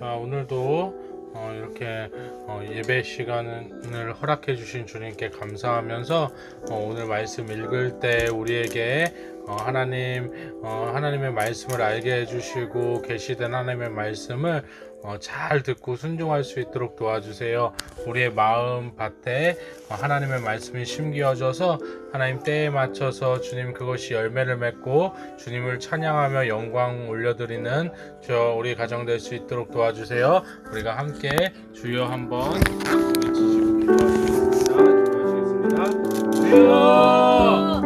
자, 오늘도 이렇게 예배 시간을 허락해 주신 주님께 감사하면서 오늘 말씀 읽을 때 우리에게 하나님의 말씀을 알게 해주시고 계시된 하나님의 말씀을 잘 듣고 순종할 수 있도록 도와주세요. 우리의 마음 밭에 하나님의 말씀이 심기어져서 하나님 때에 맞춰서 주님 그것이 열매를 맺고 주님을 찬양하며 영광 올려드리는 우리 가정 될 수 있도록 도와주세요. 우리가 함께 주여 한번 외치시고 기도하시겠습니다. 주여!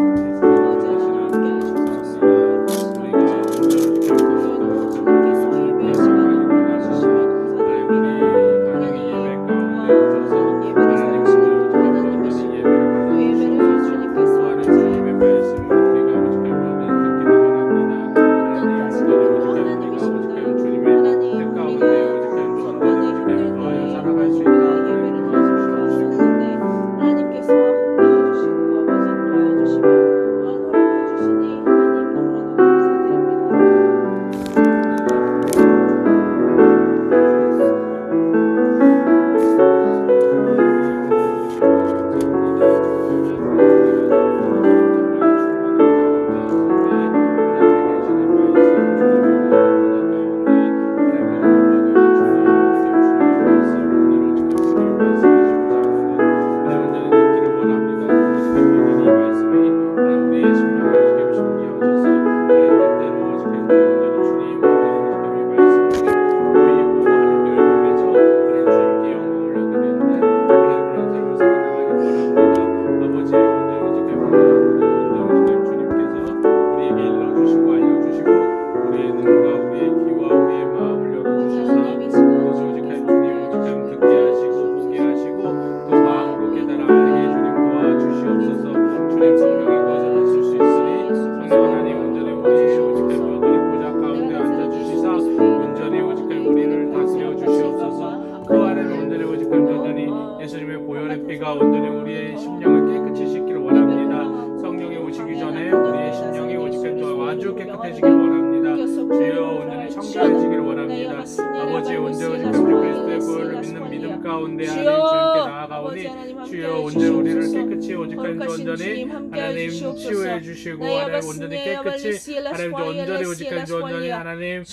온전히 우리의 심령을 깨끗이 씻기를 원합니다. 성령이 오시기 전에 우리의 심령이 오직하여 아주 깨끗해지기를 원합니다. 주여 온전히 청결해지기를 원합니다. 아버지 온전히 주 그리스도의 보혈을 믿는 믿음 가운데 하나님 주님께 나아가오니 주여 온전히 우리를 깨끗이 오직하여 온전히 하나님 치유해 주시고 하나님 온전히 깨끗이 하나님 온전히 오직하여 온전히 하나님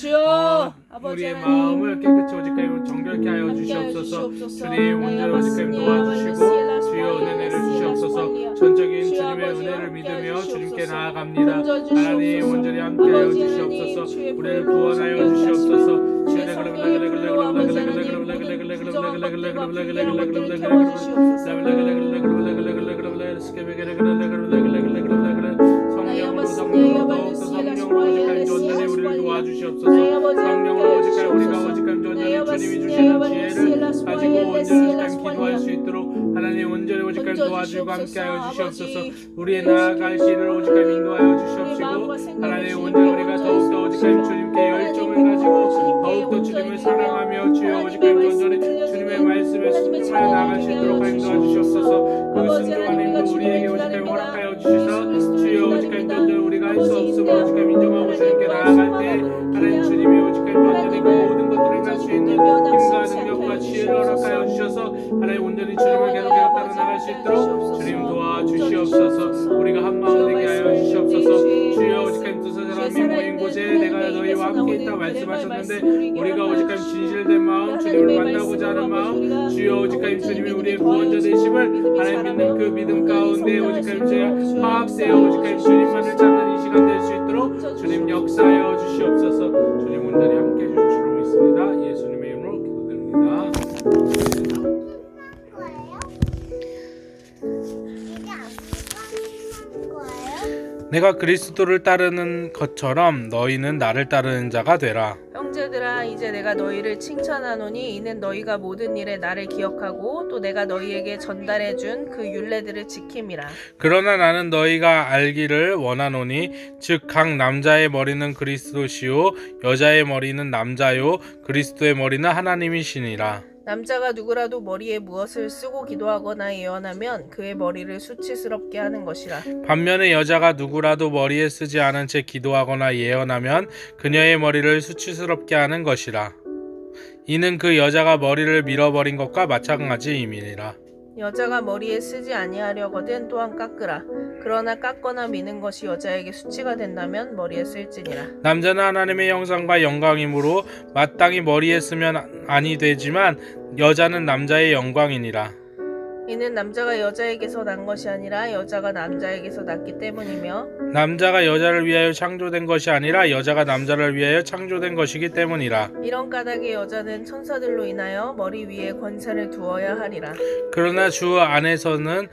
우리의 마음을 깨끗이 오직하여 정결케 하여 주시옵소서. 주님 온전히 오직하여 도와주시고 주여 은혜 내려주시옵소서. 전적인 주님의 은혜를 믿으며 주님께 나아갑니다. 하나님 온전히 함께하여 주시옵소서. 우리를 구원하여 주시옵소서. 성령으로 오직하여 우리를 도와주시옵소서. 성령으로 오직하여 우리가 오직한 존재는 주님이 주시는 지혜를 가지고 온전히 기도할 수 있도록 하나님 온전히 오직하여 도와주고 함께하여 주시옵소서. 우리의 나아갈 길을 오직하여 인도하여 주시옵시고 하나님 온전히 우리가 더욱더 오직하여 주님께 열정을 가지고 더욱더 주님을 사랑하며 주여 오직하여 온전히 주님의 말씀에 순종하여 나아갈 수 있도록 인도하여 주시옵소서. 그 순종하는 힘도 우리에게 오직하여 허락하여 주시사 주여 오직하여 온전히 우리가 할 수 없음을 오직하여 인정하고 주님께 나아갈 때 하나님 주님의 오직하여 온전히 그 모든 것들을 행할 수 있는 힘과 능력과 지혜를 허락하여 주셔서 하나님 온전히 주님을 계속해서 따라 나갈 수 있도록 주님 도와주시옵소서. 우리가 한 마음 되게 하여 주시옵소서. 주여 오직하여 두세 사람이 모인 곳에 내가 너희와 함께 있다고 말씀하셨는데 우리가 오직하여 진실된 마음 주님을 만나고자 하는 마음 주여 오직하여 주님이 우리의 구원자 되심을 하나님 믿는 그 믿음 가운데 오직하여 제가 파악되어 오직하여 주님만을 찾는 이 시간 될 수 있도록 주님 역사하여 주시옵소서. 주님 온전히 함께 해주실 줄 믿습니다. 예수님의 이름으로 기도드립니다. 내가 그리스도를 따르는 것처럼 너희는 나를 따르는 자가 되라. 형제들아 이제 내가 너희를 칭찬하노니 이는 너희가 모든 일에 나를 기억하고 또 내가 너희에게 전달해 준 그 율례들을 지킴이라. 그러나 나는 너희가 알기를 원하노니 즉 각 남자의 머리는 그리스도시요 여자의 머리는 남자요 그리스도의 머리는 하나님이시니라. 남자가 누구라도 머리에 무엇을 쓰고 기도하거나 예언하면 그의 머리를 수치스럽게 하는 것이라. 반면에 여자가 누구라도 머리에 쓰지 않은 채 기도하거나 예언하면 그녀의 머리를 수치스럽게 하는 것이라. 이는 그 여자가 머리를 밀어버린 것과 마찬가지임이니라. 여자가 머리에 쓰지 아니하려거든 또한 깎으라. 그러나 깎거나 미는 것이 여자에게 수치가 된다면 머리에 쓸지니라. 남자는 하나님의 형상과 영광이므로 마땅히 머리에 쓰면 아니 되지만 여자는 남자의 영광이니라. 이는 남자가 여자에게서 난 것이 아니라 여자가 남자에게서 났기 때문이며 남자가 여자를 위하여 창조된 것이 아니라 여자가 남자를 위하여 창조된 것이기 때문이라. 이런 까닭에 여자는 천사들로 인하여 머리 위에 권세를 두어야 하리라. 그러나 주 안에서는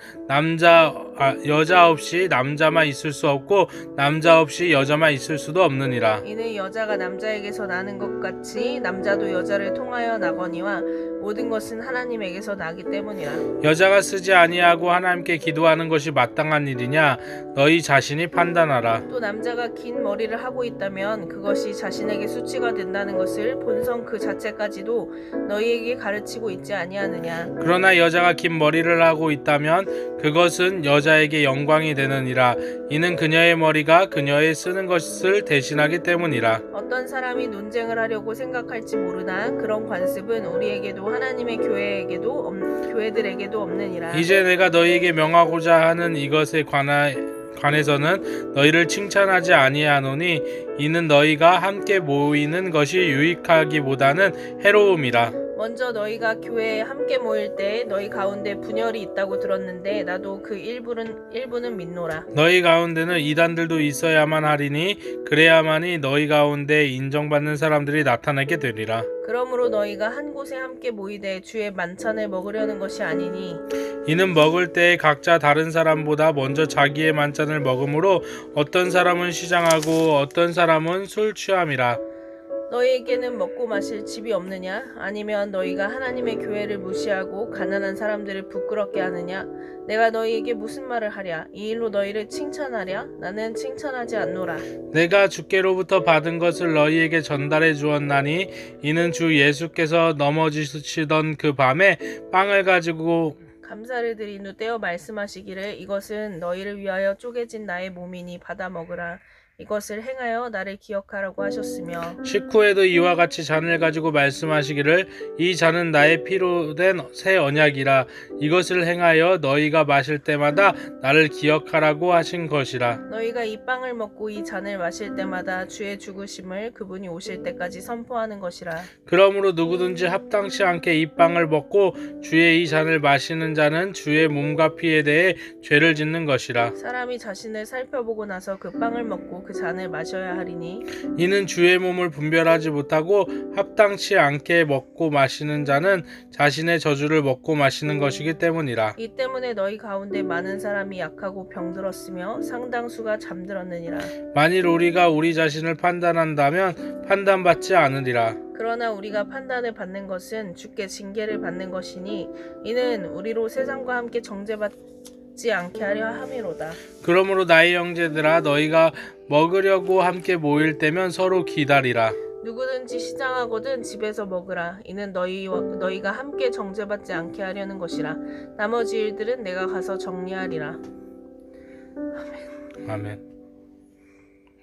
여자 없이 남자만 있을 수 없고 남자 없이 여자만 있을 수도 없느니라. 이는 여자가 남자에게서 나는 것 같이 남자도 여자를 통하여 나거니와 모든 것은 하나님에게서 나기 때문이라. 여자가 쓰지 아니하고 하나님께 기도하는 것이 마땅한 일이냐 너희 자신이 판단하라. 또 남자가 긴 머리를 하고 있다면 그것이 자신에게 수치가 된다는 것을 본성 그 자체까지도 너희에게 가르치고 있지 아니하느냐. 그러나 여자가 긴 머리를 하고 있다면 그것은 여자에게 영광이 되느니라. 이는 그녀의 머리가 그녀의 쓰는 것을 대신하기 때문이라. 어떤 사람이 논쟁을 하려고 생각할지 모르나 그런 관습은 우리에게도 하나님의 교회들에게도 없느니라. 이제 내가 너희에게 명하고자 하는 이것에 관해서는 너희를 칭찬하지 아니하노니 이는 너희가 함께 모이는 것이 유익하기보다는 해로움이라. 먼저 너희가 교회에 함께 모일 때 너희 가운데 분열이 있다고 들었는데 나도 그 일부는 믿노라. 너희 가운데는 이단들도 있어야만 하리니 그래야만이 너희 가운데 인정받는 사람들이 나타나게 되리라. 그러므로 너희가 한 곳에 함께 모이되 주의 만찬을 먹으려는 것이 아니니 이는 먹을 때에 각자 다른 사람보다 먼저 자기의 만찬을 먹으므로 어떤 사람은 시장하고 어떤 사람은 술 취함이라. 너희에게는 먹고 마실 집이 없느냐? 아니면 너희가 하나님의 교회를 무시하고 가난한 사람들을 부끄럽게 하느냐? 내가 너희에게 무슨 말을 하랴? 이 일로 너희를 칭찬하랴? 나는 칭찬하지 않노라. 내가 주께로부터 받은 것을 너희에게 전달해 주었나니 이는 주 예수께서 넘어지시던 그 밤에 빵을 가지고 감사를 드린 후 떼어 말씀하시기를 이것은 너희를 위하여 쪼개진 나의 몸이니 받아 먹으라. 이것을 행하여 나를 기억하라고 하셨으며 식후에도 이와 같이 잔을 가지고 말씀하시기를 이 잔은 나의 피로 된 새 언약이라. 이것을 행하여 너희가 마실 때마다 나를 기억하라고 하신 것이라. 너희가 이 빵을 먹고 이 잔을 마실 때마다 주의 죽으심을 그분이 오실 때까지 선포하는 것이라. 그러므로 누구든지 합당치 않게 이 빵을 먹고 주의 이 잔을 마시는 자는 주의 몸과 피에 대해 죄를 짓는 것이라. 사람이 자신을 살펴보고 나서 그 빵을 먹고 그 잔을 마셔야 하리니 이는 주의 몸을 분별하지 못하고 합당치 않게 먹고 마시는 자는 자신의 저주를 먹고 마시는 것이기 때문이라. 이 때문에 너희 가운데 많은 사람이 약하고 병들었으며 상당수가 잠들었느니라. 만일 우리가 우리 자신을 판단한다면 판단받지 않으리라. 그러나 우리가 판단을 받는 것은 주께 징계를 받는 것이니 이는 우리로 세상과 함께 정죄받지 않게 하려 함이로다. 그러므로 나의 형제들아 너희가 먹으려고 함께 모일 때면 서로 기다리라. 누구든지 시장하거든 집에서 먹으라. 이는 너희가 함께 정죄받지 않게 하려는 것이라. 나머지 일들은 내가 가서 정리하리라. 아멘.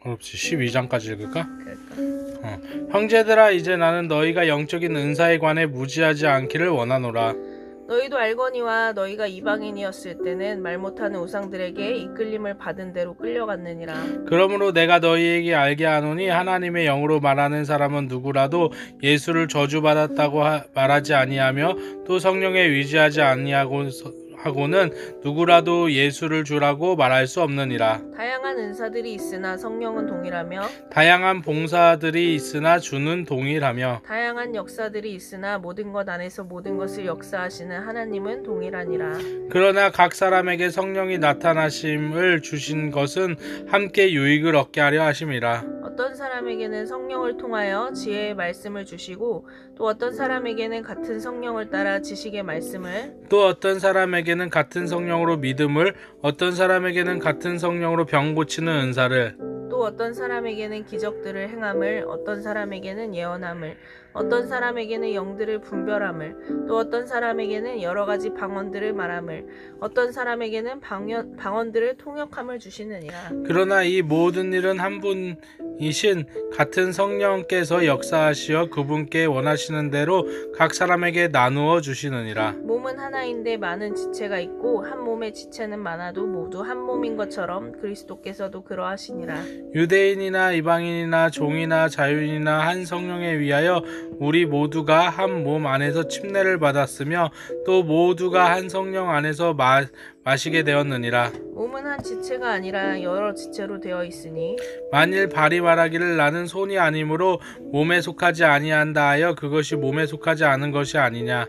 어렵지. 12장까지 읽을까? 그럴까? 형제들아 이제 나는 너희가 영적인 은사에 관해 무지하지 않기를 원하노라. 너희도 알거니와 너희가 이방인이었을 때는 말 못하는 우상들에게 이끌림을 받은 대로 끌려갔느니라. 그러므로 내가 너희에게 알게 하노니 하나님의 영으로 말하는 사람은 누구라도 예수를 저주받았다고 말하지 아니하며 또 성령에 의지하지 아니하고는 누구라도 예수를 주라고 말할 수 없느니라. 다양한 은사들이 있으나 성령은 동일하며 다양한 봉사들이 있으나 주는 동일하며 다양한 역사들이 있으나 모든 것 안에서 모든 것을 역사하시는 하나님은 동일하니라. 그러나 각 사람에게 성령이 나타나심을 주신 것은 함께 유익을 얻게 하려 하심이라. 어떤 사람에게는 성령을 통하여 지혜의 말씀을 주시고 또 어떤 사람에게는 같은 성령을 따라 지식의 말씀을 또 어떤 사람에게는 같은 성령으로 믿음을 어떤 사람에게는 같은 성령으로 병 고치는 은사를 또 어떤 사람에게는 기적들을 행함을, 어떤 사람에게는 예언함을, 어떤 사람에게는 영들을 분별함을, 또 어떤 사람에게는 여러 가지 방언들을 말함을, 어떤 사람에게는 방언들을 통역함을 주시느니라. 그러나 이 모든 일은 한 분이신 같은 성령께서 역사하시어 그분께 원하시는 대로 각 사람에게 나누어 주시느니라. 몸은 하나인데 많은 지체가 있고 한 몸의 지체는 많아도 모두 한 몸인 것처럼 그리스도께서도 그러하시니라. 유대인이나 이방인이나 종이나 자유인이나 한 성령에 위하여 우리 모두가 한 몸 안에서 침례를 받았으며 또 모두가 한 성령 안에서 마시게 되었느니라. 몸은 한 지체가 아니라 여러 지체로 되어 있으니 만일 발이 말하기를 나는 손이 아니므로 몸에 속하지 아니한다 하여 그것이 몸에 속하지 않은 것이 아니냐.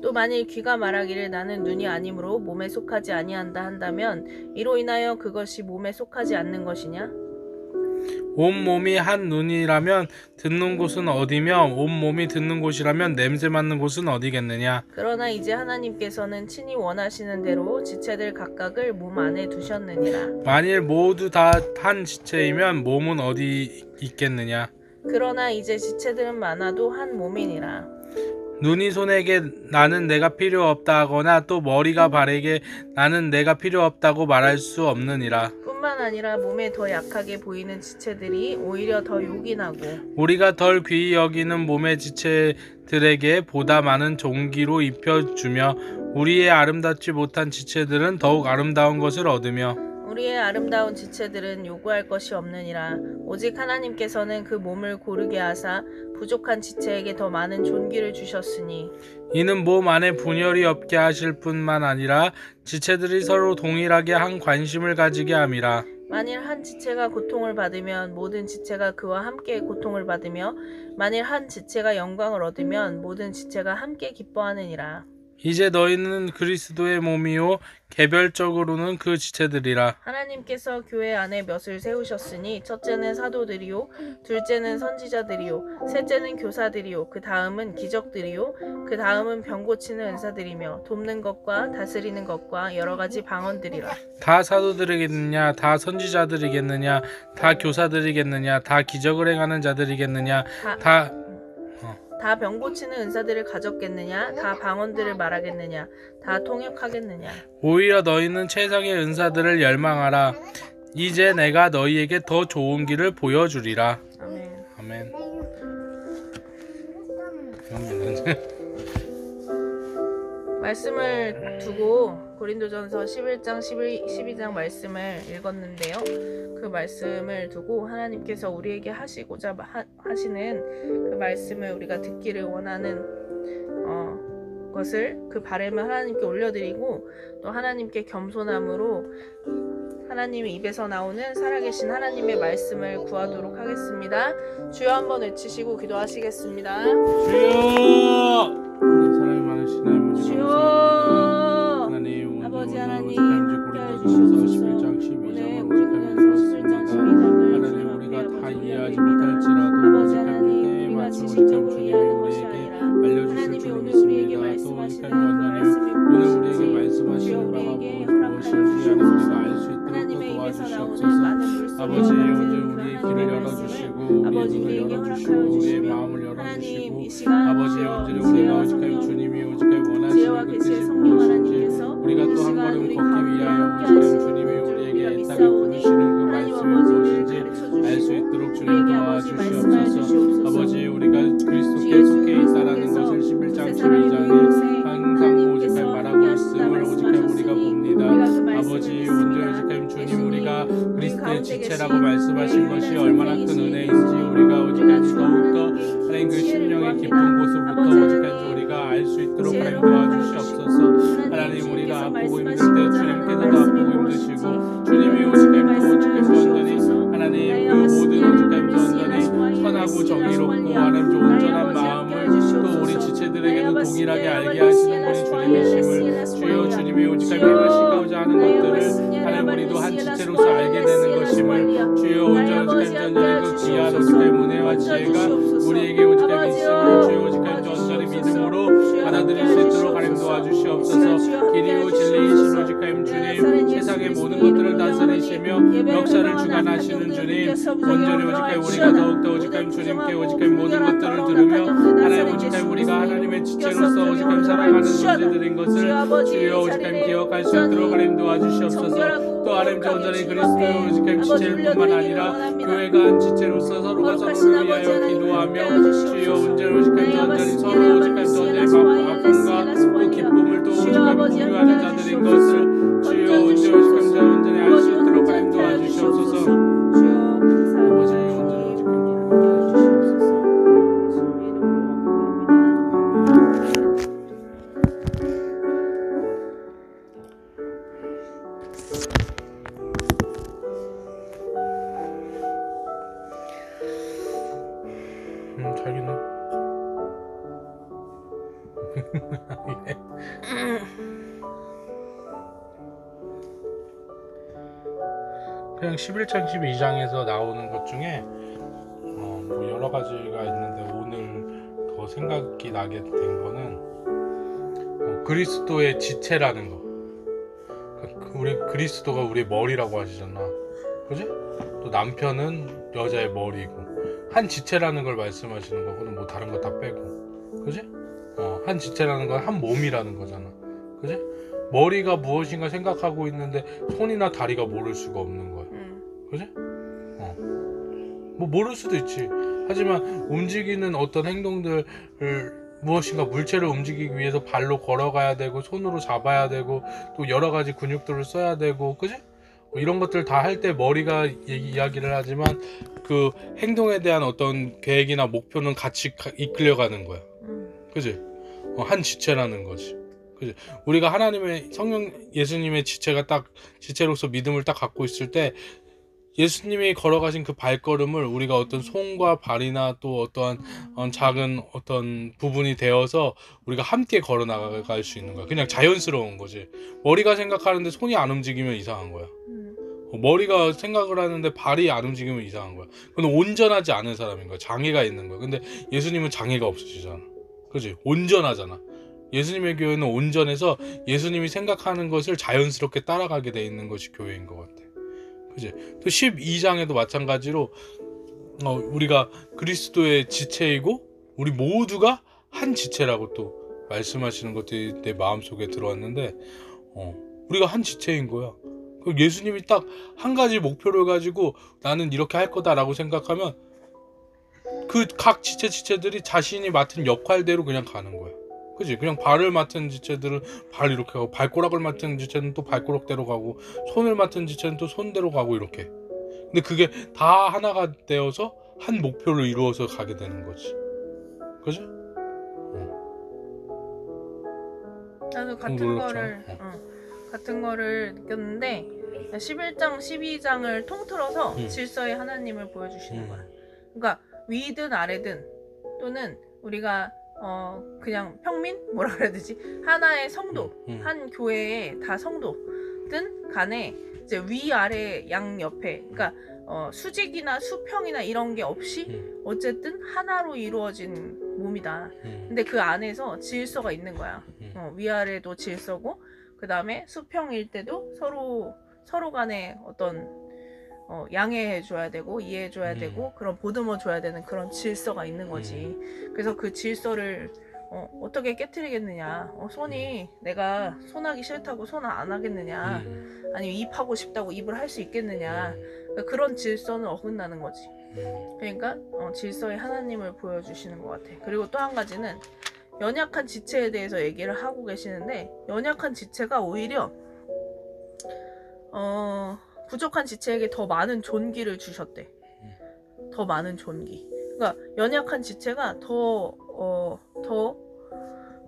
또 만일 귀가 말하기를 나는 눈이 아니므로 몸에 속하지 아니한다 한다면 이로 인하여 그것이 몸에 속하지 않는 것이냐? 온 몸이 한 눈이라면 듣는 곳은 어디며 온 몸이 듣는 곳이라면 냄새 맡는 곳은 어디겠느냐. 그러나 이제 하나님께서는 친히 원하시는 대로 지체들 각각을 몸 안에 두셨느니라. 만일 모두 다 한 지체이면 몸은 어디 있겠느냐. 그러나 이제 지체들은 많아도 한 몸이니라. 눈이 손에게 나는 내가 필요 없다 하거나 또 머리가 발에게 나는 내가 필요 없다고 말할 수 없느니라. 뿐만 아니라 몸에 더 약하게 보이는 지체들이 오히려 더 요긴하고 우리가 덜 귀히 여기는 몸의 지체들에게 보다 많은 존귀로 입혀주며 우리의 아름답지 못한 지체들은 더욱 아름다운 것을 얻으며 우리의 아름다운 지체들은 요구할 것이 없느니라. 오직 하나님께서는 그 몸을 고르게 하사 부족한 지체에게 더 많은 존귀를 주셨으니 이는 몸 안에 분열이 없게 하실 뿐만 아니라 지체들이 서로 동일하게 한 관심을 가지게 함이라. 만일 한 지체가 고통을 받으면 모든 지체가 그와 함께 고통을 받으며 만일 한 지체가 영광을 얻으면 모든 지체가 함께 기뻐하느니라. 이제 너희는 그리스도의 몸이요 개별적으로는 그 지체들이라. 하나님께서 교회 안에 몇을 세우셨으니 첫째는 사도들이요 둘째는 선지자들이요 셋째는 교사들이요 그 다음은 기적들이요 그 다음은 병 고치는 은사들이며 돕는 것과 다스리는 것과 여러 가지 방언들이라. 다 사도들이겠느냐, 다 선지자들이겠느냐, 다 교사들이겠느냐, 다 기적을 행하는 자들이겠느냐, 다 병 고치는 은사들을 가졌겠느냐? 다 방언들을 말하겠느냐? 다 통역하겠느냐? 오히려 너희는 최상의 은사들을 열망하라. 이제 내가 너희에게 더 좋은 길을 보여주리라. 아멘. 아멘. 말씀을 두고 고린도전서 11장 12장 말씀을 읽었는데요. 그 말씀을 두고 하나님께서 우리에게 하시고자 하시는 그 말씀을 우리가 듣기를 원하는 것을 그 바람을 하나님께 올려드리고 또 하나님께 겸손함으로 하나님의 입에서 나오는 살아계신 하나님의 말씀을 구하도록 하겠습니다. 주여 한번 외치시고 기도하시겠습니다. 주여! 사랑이 많으신 하나님 주여! 하나님 아버지 하나님 고린도전서 11장 12장을 하나님 우리가 다 이해하지 못할지라도 오직 때에 맞춰 오직 주님이 우리에게 알려주실 줄 믿습니다. 또 오직 하나님 오늘 우리에게 말씀하시는 바가 무엇인지 우리가 알 수 있도록 도와주시옵소서. 아버지 오늘 우리의 길을 열어주시고 우리의 눈을 열어주시고 우리의 마음을 열어주시고 아버지 오늘 우리가 오직 주님이 오직 원하시는 그 뜻이 무엇인지 우리가 또 한 걸음 걷기 위하여 오직 주님이 우리에게 애타게 부르시는 그 말씀이 무엇인지 알 수 있도록 주님 도와주시옵소서. 아버지 우리가 그리스도께 속해 있다라는 것을 11장 12장에 항상 오직 말하고 있음을 오직 우리가 봅니다. 아버지 오직 주님 우리가 그리스도의 지체라고 말씀하신 것이 얼마나 큰 은혜인지 우리가 오직 더욱더 하나님 그 심령의 깊은 곳으로부터 오직 우리가 알 수 있도록 하나님 도와주시옵소서. 하나님 우리가 아프고 힘들 때 주님께서도 아프고 힘드시고 주님이 오직 완전히 하나님 그 모든 오직 완전히 선하고 정의롭고 하나님 온전한 마음을 또 우리 지체들에게도 동일하게 알게 하시는 분이 주님이심을 주여 주님이 오직 행하시고자 하는 것들을 하나님 우리도 한 지체로서 알게 되는 것임을 주여 온전히 그 귀한 오직 은혜와 지혜가 우리에게 오직 있음을 주여 오직 온전히 믿음으로 받아들일 수 있도록 하나님 도와주시옵소서. 길이요 진리이신 오직 하나님 주님, 세상의 모든 것들을 다스리시며 역사를 주관하시는 주님, 온전히 오직 하나님 우리가 더욱더 오직 하나님 주님께 오직 하나님 모든 것들을 들으며 하나님 오직 하나님 우리가 하나님의 지체로서 오직 하나님 살아가는 존재들인 것을 주여 오직 하나님 기억할 수 있도록 하나님 도와주시옵소서. 또 하나님 온전히 그리스도의 오직 하나님 지체일 뿐만 아니라 교회가 한 지체로서 서로가 서로를 위하여 기도하며 주여 온전히 오직 하나님 온전히 서로 오직 하나님 전쟁의 아픔과 또 기쁨을 또 오직 하나님 공유하는 자들인 것을 주여 온전히 오직 하나님 온전히 알 수 있도록 하나님 도와주시옵소서. 자기는 그냥 11장 12장에서 나오는 것 중에 뭐 여러 가지가 있는데 오늘 더 생각이 나게 된 거는 그리스도의 지체라는 거. 우리 그리스도가 우리의 머리라고 하시잖아, 그지? 또 남편은 여자의 머리고 한 지체라는 걸 말씀하시는 거고는 뭐 다른 거 다 빼고, 그지? 한 지체라는 건 한 몸이라는 거잖아, 그지? 머리가 무엇인가 생각하고 있는데 손이나 다리가 모를 수가 없는 거야, 그지? 뭐 모를 수도 있지. 하지만 움직이는 어떤 행동들을 무엇인가 물체를 움직이기 위해서 발로 걸어가야 되고 손으로 잡아야 되고 또 여러 가지 근육들을 써야 되고, 그지? 이런 것들 다 할 때 머리가 이야기를 하지만 그 행동에 대한 어떤 계획이나 목표는 같이 이끌려가는 거야, 그지? 한 지체라는 거지, 그지? 우리가 하나님의 성령 예수님의 지체가 딱 지체로서 믿음을 딱 갖고 있을 때 예수님이 걸어가신 그 발걸음을 우리가 어떤 손과 발이나 또 어떠한 작은 어떤 부분이 되어서 우리가 함께 걸어 나갈 수 있는 거야. 그냥 자연스러운 거지. 머리가 생각하는데 손이 안 움직이면 이상한 거야. 머리가 생각을 하는데 발이 안 움직이면 이상한 거야. 그건 온전하지 않은 사람인 거야. 장애가 있는 거야. 근데 예수님은 장애가 없으시잖아, 그지? 온전하잖아. 예수님의 교회는 온전해서 예수님이 생각하는 것을 자연스럽게 따라가게 돼 있는 것이 교회인 것 같아, 그지? 또 12장에도 마찬가지로 우리가 그리스도의 지체이고 우리 모두가 한 지체라고 또 말씀하시는 것들이 내 마음속에 들어왔는데 우리가 한 지체인 거야. 예수님이 딱 한 가지 목표를 가지고 나는 이렇게 할 거다라고 생각하면 그 각 지체들이 자신이 맡은 역할대로 그냥 가는 거야, 그치? 그냥 발을 맡은 지체들은 발 이렇게 가고, 발꼬락을 맡은 지체는 또 발꼬락대로 가고, 손을 맡은 지체는 또 손대로 가고, 이렇게. 근데 그게 다 하나가 되어서 한 목표를 이루어서 가게 되는 거지, 그치? 나도 같은 거를 느꼈는데 11장 12장을 통틀어서 질서의 하나님을 보여주시는 거야. 그러니까 위든 아래든 또는 우리가 그냥 평민? 뭐라 그래야 되지? 하나의 성도, 한 교회의 다 성도든 간에 이제 위아래 양옆에, 그러니까 수직이나 수평이나 이런 게 없이 어쨌든 하나로 이루어진 몸이다. 근데 그 안에서 질서가 있는 거야. 위아래도 질서고, 그 다음에 수평일 때도 서로 간에 어떤 양해해 줘야 되고 이해해 줘야 되고 그런 보듬어 줘야 되는 그런 질서가 있는 거지. 그래서 그 질서를 어떻게 깨트리겠느냐. 손이 내가 손하기 싫다고 손 안 하겠느냐, 아니면 입하고 싶다고 입을 할 수 있겠느냐. 그러니까 그런 질서는 어긋나는 거지. 그러니까 질서의 하나님을 보여주시는 것 같아. 그리고 또 한 가지는 연약한 지체에 대해서 얘기를 하고 계시는데, 연약한 지체가 오히려 부족한 지체에게 더 많은 존귀를 주셨대. 더 많은 존귀. 그러니까 연약한 지체가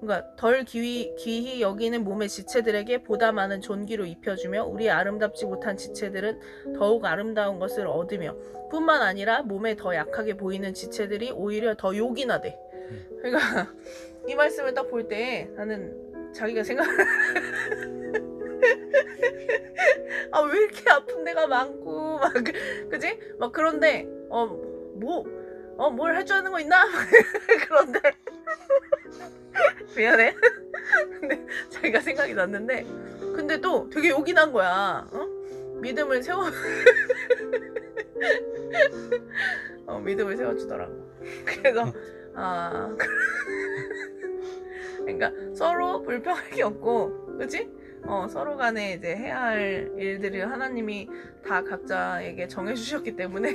그러니까 덜 귀히 여기는 몸의 지체들에게 보다 많은 존귀를 입혀주며 우리의 아름답지 못한 지체들은 더욱 아름다운 것을 얻으며, 뿐만 아니라 몸에 더 약하게 보이는 지체들이 오히려 더 요긴하대. 그러니까 이 말씀을 딱 볼 때 나는 자기가 왜 이렇게 아픈 데가 많고 막 그지? 막 그런데 뭘 해주는 거 있나? 그런데 미안해. 근데 자기가 생각이 났는데 근데 또 되게 욕이 난 거야. 믿음을 세워 믿음을 세워주더라고. 그래서 그러니까 서로 불평할 게 없고, 그치? 서로 간에 이제 해야 할 일들을 하나님이 다 각자에게 정해주셨기 때문에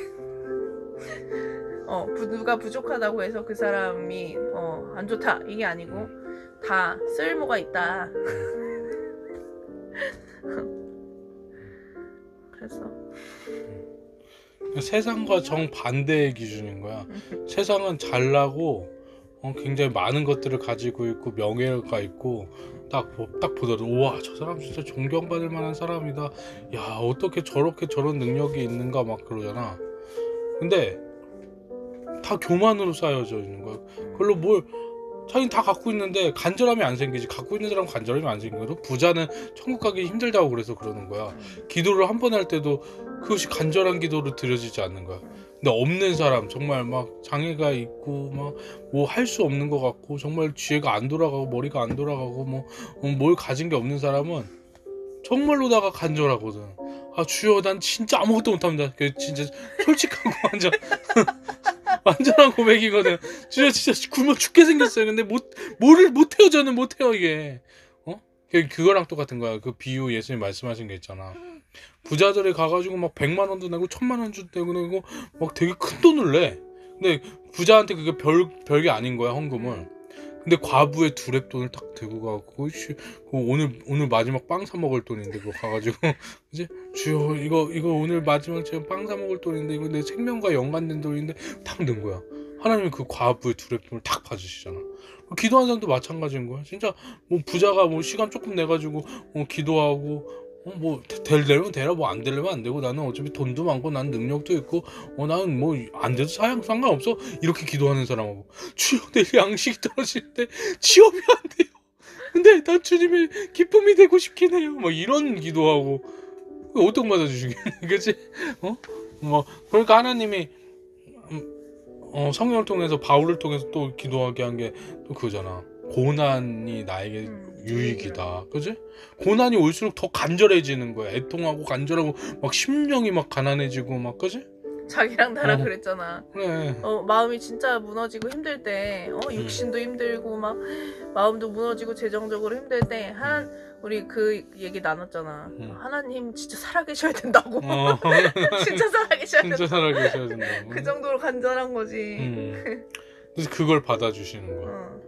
누가 부족하다고 해서 그 사람이 안 좋다 이게 아니고 다 쓸모가 있다. 그래서 세상과 정반대의 기준인 거야. 세상은 잘나고 굉장히 많은 것들을 가지고 있고 명예가 있고 딱 보더라도 우와 저 사람 진짜 존경받을 만한 사람이다. 야 어떻게 저렇게 저런 능력이 있는가 막 그러잖아. 근데 다 교만으로 쌓여져 있는 거야. 그걸로 뭘 자기는 다 갖고 있는데 간절함이 안 생기지. 갖고 있는 사람은 간절함이 안 생기거든. 부자는 천국 가기 힘들다고 그래서 그러는 거야. 기도를 한 번 할 때도 그것이 간절한 기도로 드려지지 않는 거야. 근데 없는 사람 정말 막 장애가 있고 막 뭐 할 수 없는 것 같고 정말 지혜가 안 돌아가고 머리가 안 돌아가고 뭐 뭘 가진 게 없는 사람은 정말로다가 간절하거든. 아 주여 난 진짜 아무것도 못합니다. 그 진짜 솔직하고 완전 완전한 고백이거든. 주여 진짜 굶어 죽게 생겼어요. 근데 뭐를 못해요. 저는 못해요 이게. 그거랑 똑같은 거야. 그 비유 예수님 말씀하신 게 있잖아. 부자들이 가가지고 막 100만 원도 내고 1000만 원도 내고 막 되게 큰 돈을 내. 근데 부자한테 그게 별게 아닌 거야 헌금을. 근데 과부의 두랩돈을 딱 들고 가고 오늘 마지막 빵 사 먹을 돈인데 그거 가가지고 이제 주여 이거 오늘 마지막 제가 빵 사 먹을 돈인데 이거 내 생명과 연관된 돈인데 탁 넣은 거야. 하나님은 그 과부의 두랩돈을 탁 봐주시잖아. 기도하는 사람도 마찬가지인 거야. 진짜 뭐 부자가 뭐 시간 조금 내가지고 기도하고 뭐 되려면 되라 뭐 안 되려면 안 되고 나는 어차피 돈도 많고 난 능력도 있고 나는 뭐 안 돼도 상관없어 이렇게 기도하는 사람하고 주여 내 양식이 떨어질 때 취업이 안 돼요. 근데 난 주님의 기쁨이 되고 싶긴 해요. 뭐 이런 기도하고 어떻게 받아주시겠니? 그치? 뭐 그러니까 하나님이 성령을 통해서 바울을 통해서 또 기도하게 한 게 또 그거잖아. 고난이 나에게 유익이다. 그지? 고난이 올수록 더 간절해지는 거야. 애통하고 간절하고 막 심령이 막 가난해지고 막 그지? 자기랑 나랑 그랬잖아. 그래. 마음이 진짜 무너지고 힘들 때 육신도 힘들고 막 마음도 무너지고 재정적으로 힘들 때 우리 그 얘기 나눴잖아. 하나님 진짜 살아계셔야 된다고. 진짜 살아계셔야 된다고. 진짜 살아계셔야 된다고. 그 정도로 간절한 거지. 그래서 그걸 받아주시는 거야.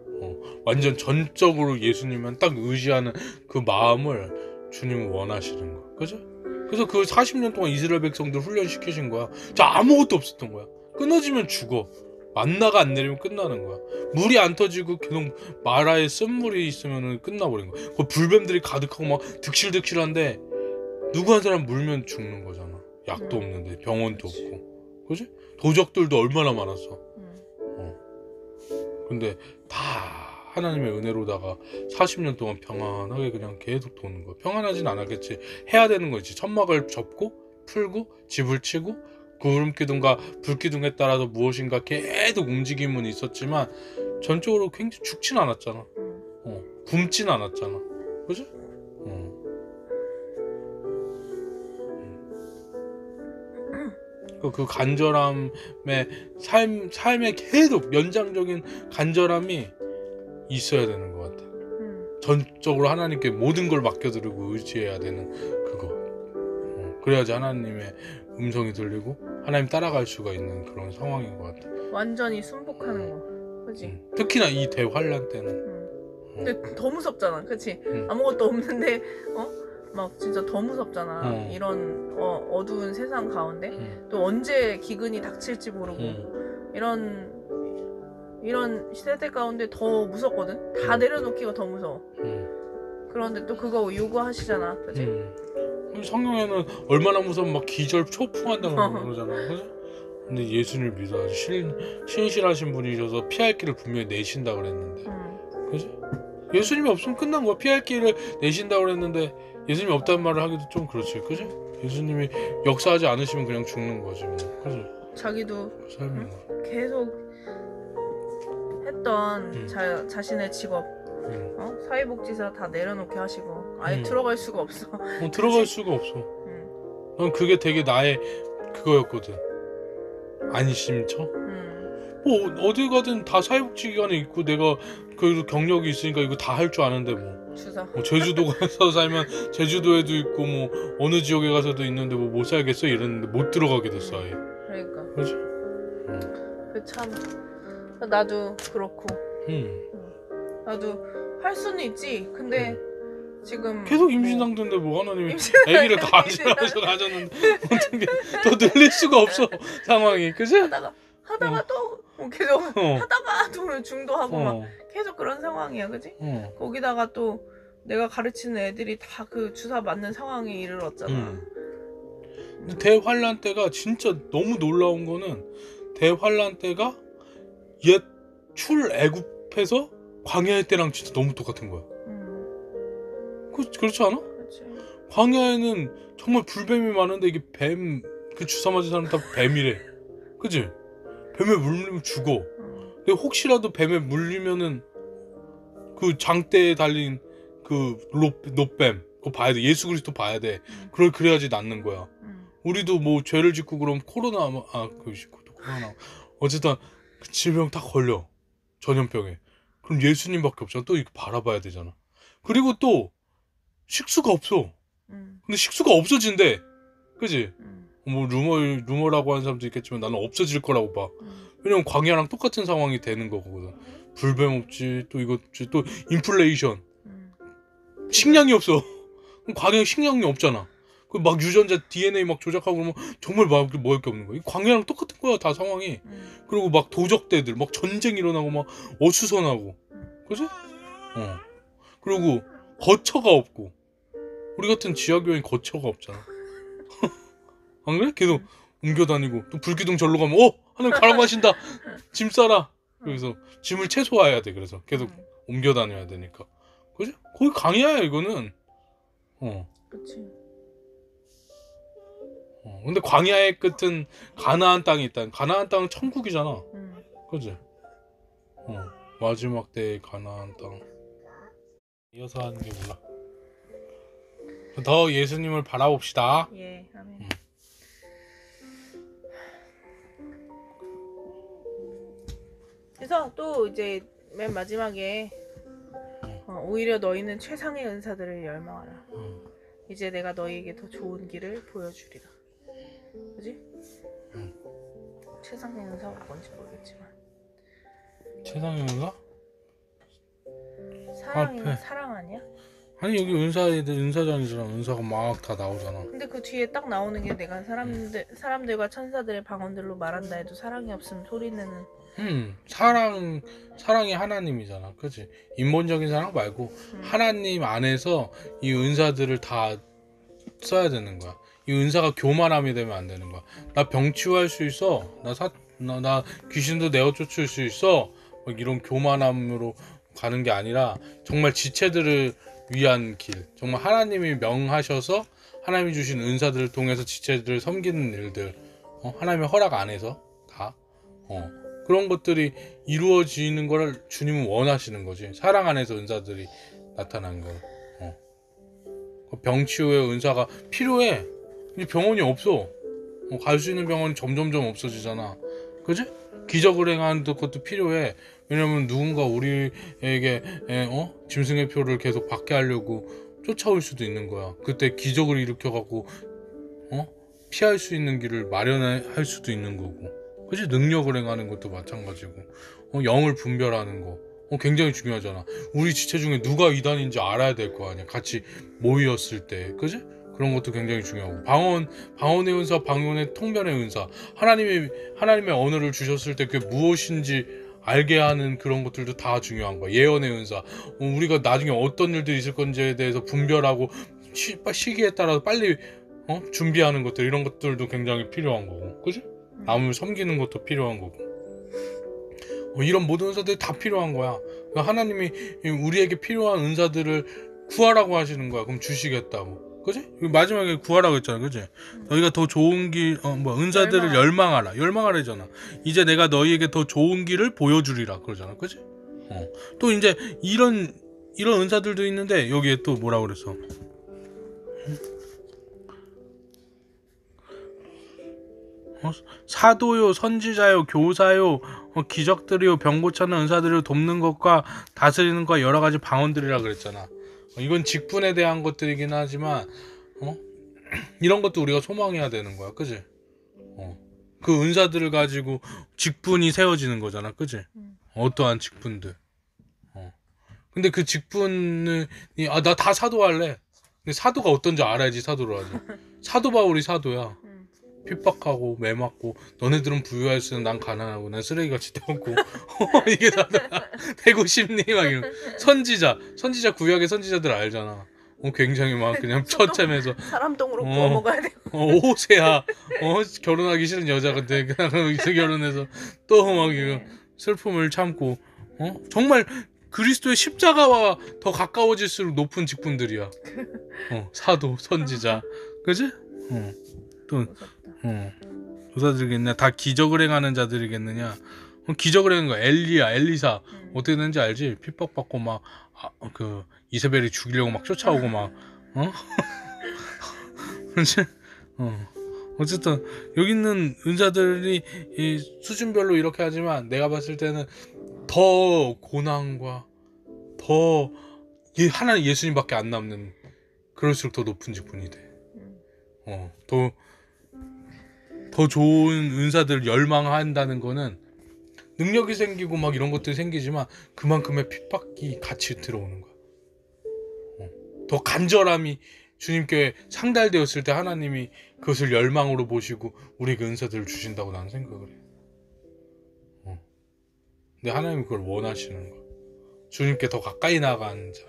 완전 전적으로 예수님만 딱 의지하는 그 마음을 주님은 원하시는 거야. 그죠? 그래서 그 40년 동안 이스라엘 백성들 훈련시키신 거야. 자 아무것도 없었던 거야. 끊어지면 죽어. 만나가 안 내리면 끝나는 거야. 물이 안 터지고 계속 마라에 쓴물이 있으면 끝나버린 거야. 그 불뱀들이 가득하고 막 득실득실한데 누구 한 사람 물면 죽는 거잖아. 약도 없는데 병원도 없고. 그지? 도적들도 얼마나 많았어. 근데 다 하나님의 은혜로다가 40년 동안 평안하게 그냥 계속 도는 거야. 평안하진 않았겠지. 해야 되는 거지. 천막을 접고 풀고 집을 치고 구름기둥과 불기둥에 따라서 무엇인가 계속 움직임은 있었지만 전적으로 굉장히 죽진 않았잖아. 굶진 않았잖아. 그지? 그 간절함의 삶에 계속 연장적인 간절함이 있어야 되는 것 같아. 전적으로 하나님께 모든 걸 맡겨드리고 의지해야 되는 그거. 그래야지 하나님의 음성이 들리고 하나님 따라갈 수가 있는 그런 상황인 것 같아. 완전히 순복하는 거, 그렇지? 특히나 이 대환란 때는. 근데 더 무섭잖아, 그렇지? 아무것도 없는데 막 진짜 더 무섭잖아. 이런 어두운 세상 가운데 또 언제 기근이 닥칠지 모르고 이런 세대 가운데 더 무섭거든. 다 내려놓기가 더 무서워. 그런데 또 그거 요구하시잖아, 그치? 성경에는 얼마나 무서우면 막 기절 초풍한다고 그러잖아. 그치? 근데 예수님을 믿어. 신실하신 분이셔서 피할 길을 분명히 내신다 그랬는데, 그치? 예수님이 없으면 끝난 거야. 피할 길을 내신다 그랬는데 예수님이 없다는 말을 하기도 좀 그렇지, 그치? 예수님이 역사하지 않으시면 그냥 죽는 거지, 뭐. 그치? 자기도 삶이 계속 했던 자신의 직업 사회복지사 다 내려놓게 하시고 아예 들어갈 수가 없어. 들어갈 수가 없어. 난 그게 되게 나의 그거였거든. 안심처? 뭐 어디 가든 다 사회복지기관에 있고 내가 그래도 경력이 있으니까 이거 다 할 줄 아는데 뭐 주사. 제주도 가서 살면 제주도에도 있고 뭐 어느 지역에 가서도 있는데 뭐 못 살겠어 이랬는데 못 들어가게 됐어 아예. 그러니까. 그렇지? 그 참 나도 그렇고. 나도 할 수는 있지. 근데 지금 계속 임신상태인데 뭐 하나님이 아기를 가졌는데 어떻게 더 늘릴 수가 없어 상황이. 그치? 하다가 또 계속 하다가 또 중도하고 막 계속 그런 상황이야. 그치? 거기다가 또 내가 가르치는 애들이 다 그 주사 맞는 상황에 이르렀잖아. 대환란 때가 진짜 너무 놀라운 거는 대환란 때가 옛 출애굽해서 광야의 때랑 진짜 너무 똑같은 거야. 그렇지 않아? 그렇지. 광야에는 정말 불뱀이 많은데 이게 뱀 그 주사 맞은 사람 다 뱀이래. 그치? 뱀에 물리면 죽어. 근데 혹시라도 뱀에 물리면은 그 장대에 달린 그 롯뱀 그거 봐야 돼. 예수 그리스도 봐야 돼. 그래야지 낫는 거야. 우리도 뭐 죄를 짓고 그럼 코로나 어쨌든 그 질병 딱 걸려. 전염병에. 그럼 예수님밖에 없잖아. 또 이거 바라봐야 되잖아. 그리고 또 식수가 없어. 근데 식수가 없어진대. 그지? 뭐 루머라고 하는 사람도 있겠지만 나는 없어질 거라고 봐. 왜냐면 광야랑 똑같은 상황이 되는 거거든. 불뱀 없지, 또 이거 없지, 또 인플레이션. 식량이 없어. 그럼 광야에 식량이 없잖아. 그 막 유전자 DNA 막 조작하고 그러면 정말 먹을 게 없는 거야. 이 광야랑 똑같은 거야 다 상황이. 그리고 막 도적대들 막 전쟁 일어나고 막 어수선하고. 그지? 그리고 거처가 없고. 우리 같은 지하교회는 거처가 없잖아. 안 그래? 계속 옮겨 다니고 또 불기둥 절로 가면 하나님 가라고 하신다. 짐 싸라. 그래서 짐을 최소화해야 돼. 그래서 계속 옮겨 다녀야 되니까. 그지? 거의 강야야 이거는. 그치. 근데 광야의 끝은 가나안 땅이 있다. 가나안 땅은 천국이잖아. 그지? 마지막 때의 가나안 땅. 이어서 하는 게 몰라. 더 예수님을 바라봅시다. 예, 아멘. 그래서 또 이제 맨 마지막에 오히려 너희는 최상의 은사들을 열망하라. 이제 내가 너희에게 더 좋은 길을 보여주리라. 그지? 최상의 은사가 뭔지 모르겠지만 최상의 은사? 사랑 아니야? 아니 여기 은사전이잖아. 은사가 막 다 나오잖아. 근데 그 뒤에 딱 나오는 게 내가 사람들과 천사들의 방언들로 말한다 해도 사랑이 없으면 소리내는. 사랑이 하나님이잖아. 그치? 인본적인 사랑 말고 하나님 안에서 이 은사들을 다 써야 되는 거야. 이 은사가 교만함이 되면 안 되는 거야. 나 병 치유할 수 있어. 나 귀신도 내어 쫓을 수 있어. 막 이런 교만함으로 가는 게 아니라 정말 지체들을 위한 길. 정말 하나님이 명하셔서 하나님이 주신 은사들을 통해서 지체들을 섬기는 일들. 하나님의 허락 안에서 다. 그런 것들이 이루어지는 걸 주님은 원하시는 거지. 사랑 안에서 은사들이 나타난 거. 병치유의 은사가 필요해. 근데 병원이 없어. 갈 수 있는 병원이 점점점 없어지잖아. 그지? 기적을 행하는 것도 필요해. 왜냐면 누군가 우리에게 짐승의 표를 계속 받게 하려고 쫓아올 수도 있는 거야. 그때 기적을 일으켜갖고 피할 수 있는 길을 마련할 수도 있는 거고. 그치? 능력을 행하는 것도 마찬가지고. 영을 분별하는 거 굉장히 중요하잖아. 우리 지체 중에 누가 이단인지 알아야 될 거 아니야. 같이 모였을 때. 그치? 그런 것도 굉장히 중요하고. 방언의 은사, 방언의 통변의 은사. 하나님의 언어를 주셨을 때 그게 무엇인지 알게 하는 그런 것들도 다 중요한 거야. 예언의 은사. 우리가 나중에 어떤 일들이 있을 건지에 대해서 분별하고 시기에 따라서 빨리 준비하는 것들, 이런 것들도 굉장히 필요한 거고. 그치? 남을 섬기는 것도 필요한 거고. 이런 모든 은사들이 다 필요한 거야. 하나님이 우리에게 필요한 은사들을 구하라고 하시는 거야. 그럼 주시겠다고. 그지? 마지막에 구하라고 했잖아, 그지? 너희가 더 좋은 길, 은사들을 열망하라잖아. 이제 내가 너희에게 더 좋은 길을 보여주리라 그러잖아, 그지? 또 이제 이런 은사들도 있는데 여기에 또 뭐라 그랬어? 사도요, 선지자요, 교사요, 기적들이요, 병 고치는 은사들을 돕는 것과 다스리는 것과 여러 가지 방언들이라 그랬잖아. 이건 직분에 대한 것들이긴 하지만 이런 것도 우리가 소망해야 되는 거야, 그지? 그 은사들을 가지고 직분이 세워지는 거잖아, 그지? 어떠한 직분들. 근데 그 직분이 나 다 사도할래. 근데 사도가 어떤지 알아야지 사도를 하지. 사도 바울이 사도야. 핍박하고 매맞고 너네들은 부유할수록 난 가난하고 난 쓰레기같이 태웠고 이게 다들 되고 싶니 막 이런. 선지자 구약의 선지자들 알잖아. 굉장히 막 그냥 처참해서 사람 똥으로 구워 먹어야 돼. 오세야 결혼하기 싫은 여자한테 그냥 결혼해서 또 막 이거 슬픔을 참고 정말 그리스도의 십자가와 더 가까워질수록 높은 직분들이야. 사도 선지자 그지? 또 조사들이겠냐? 다 기적을 행하는 자들이겠느냐? 기적을 행하는 거 엘리야, 엘리사 어떻게 되는지 알지? 핍박받고 막 그 이세벨이 죽이려고 막 쫓아오고 막 그렇지? 어쨌든 여기 있는 은사들이 이 수준별로 이렇게 하지만 내가 봤을 때는 더 고난과 더 하나는 예수님밖에 안 남는 그럴수록 더 높은 직분이 돼. 더 좋은 은사들을 열망한다는 거는 능력이 생기고 막 이런 것들이 생기지만 그만큼의 핍박이 같이 들어오는 거야. 더 간절함이 주님께 상달되었을 때 하나님이 그것을 열망으로 보시고 우리에게 은사들을 주신다고 나는 생각을 해. 근데 하나님이 그걸 원하시는 거야. 주님께 더 가까이 나가는 자,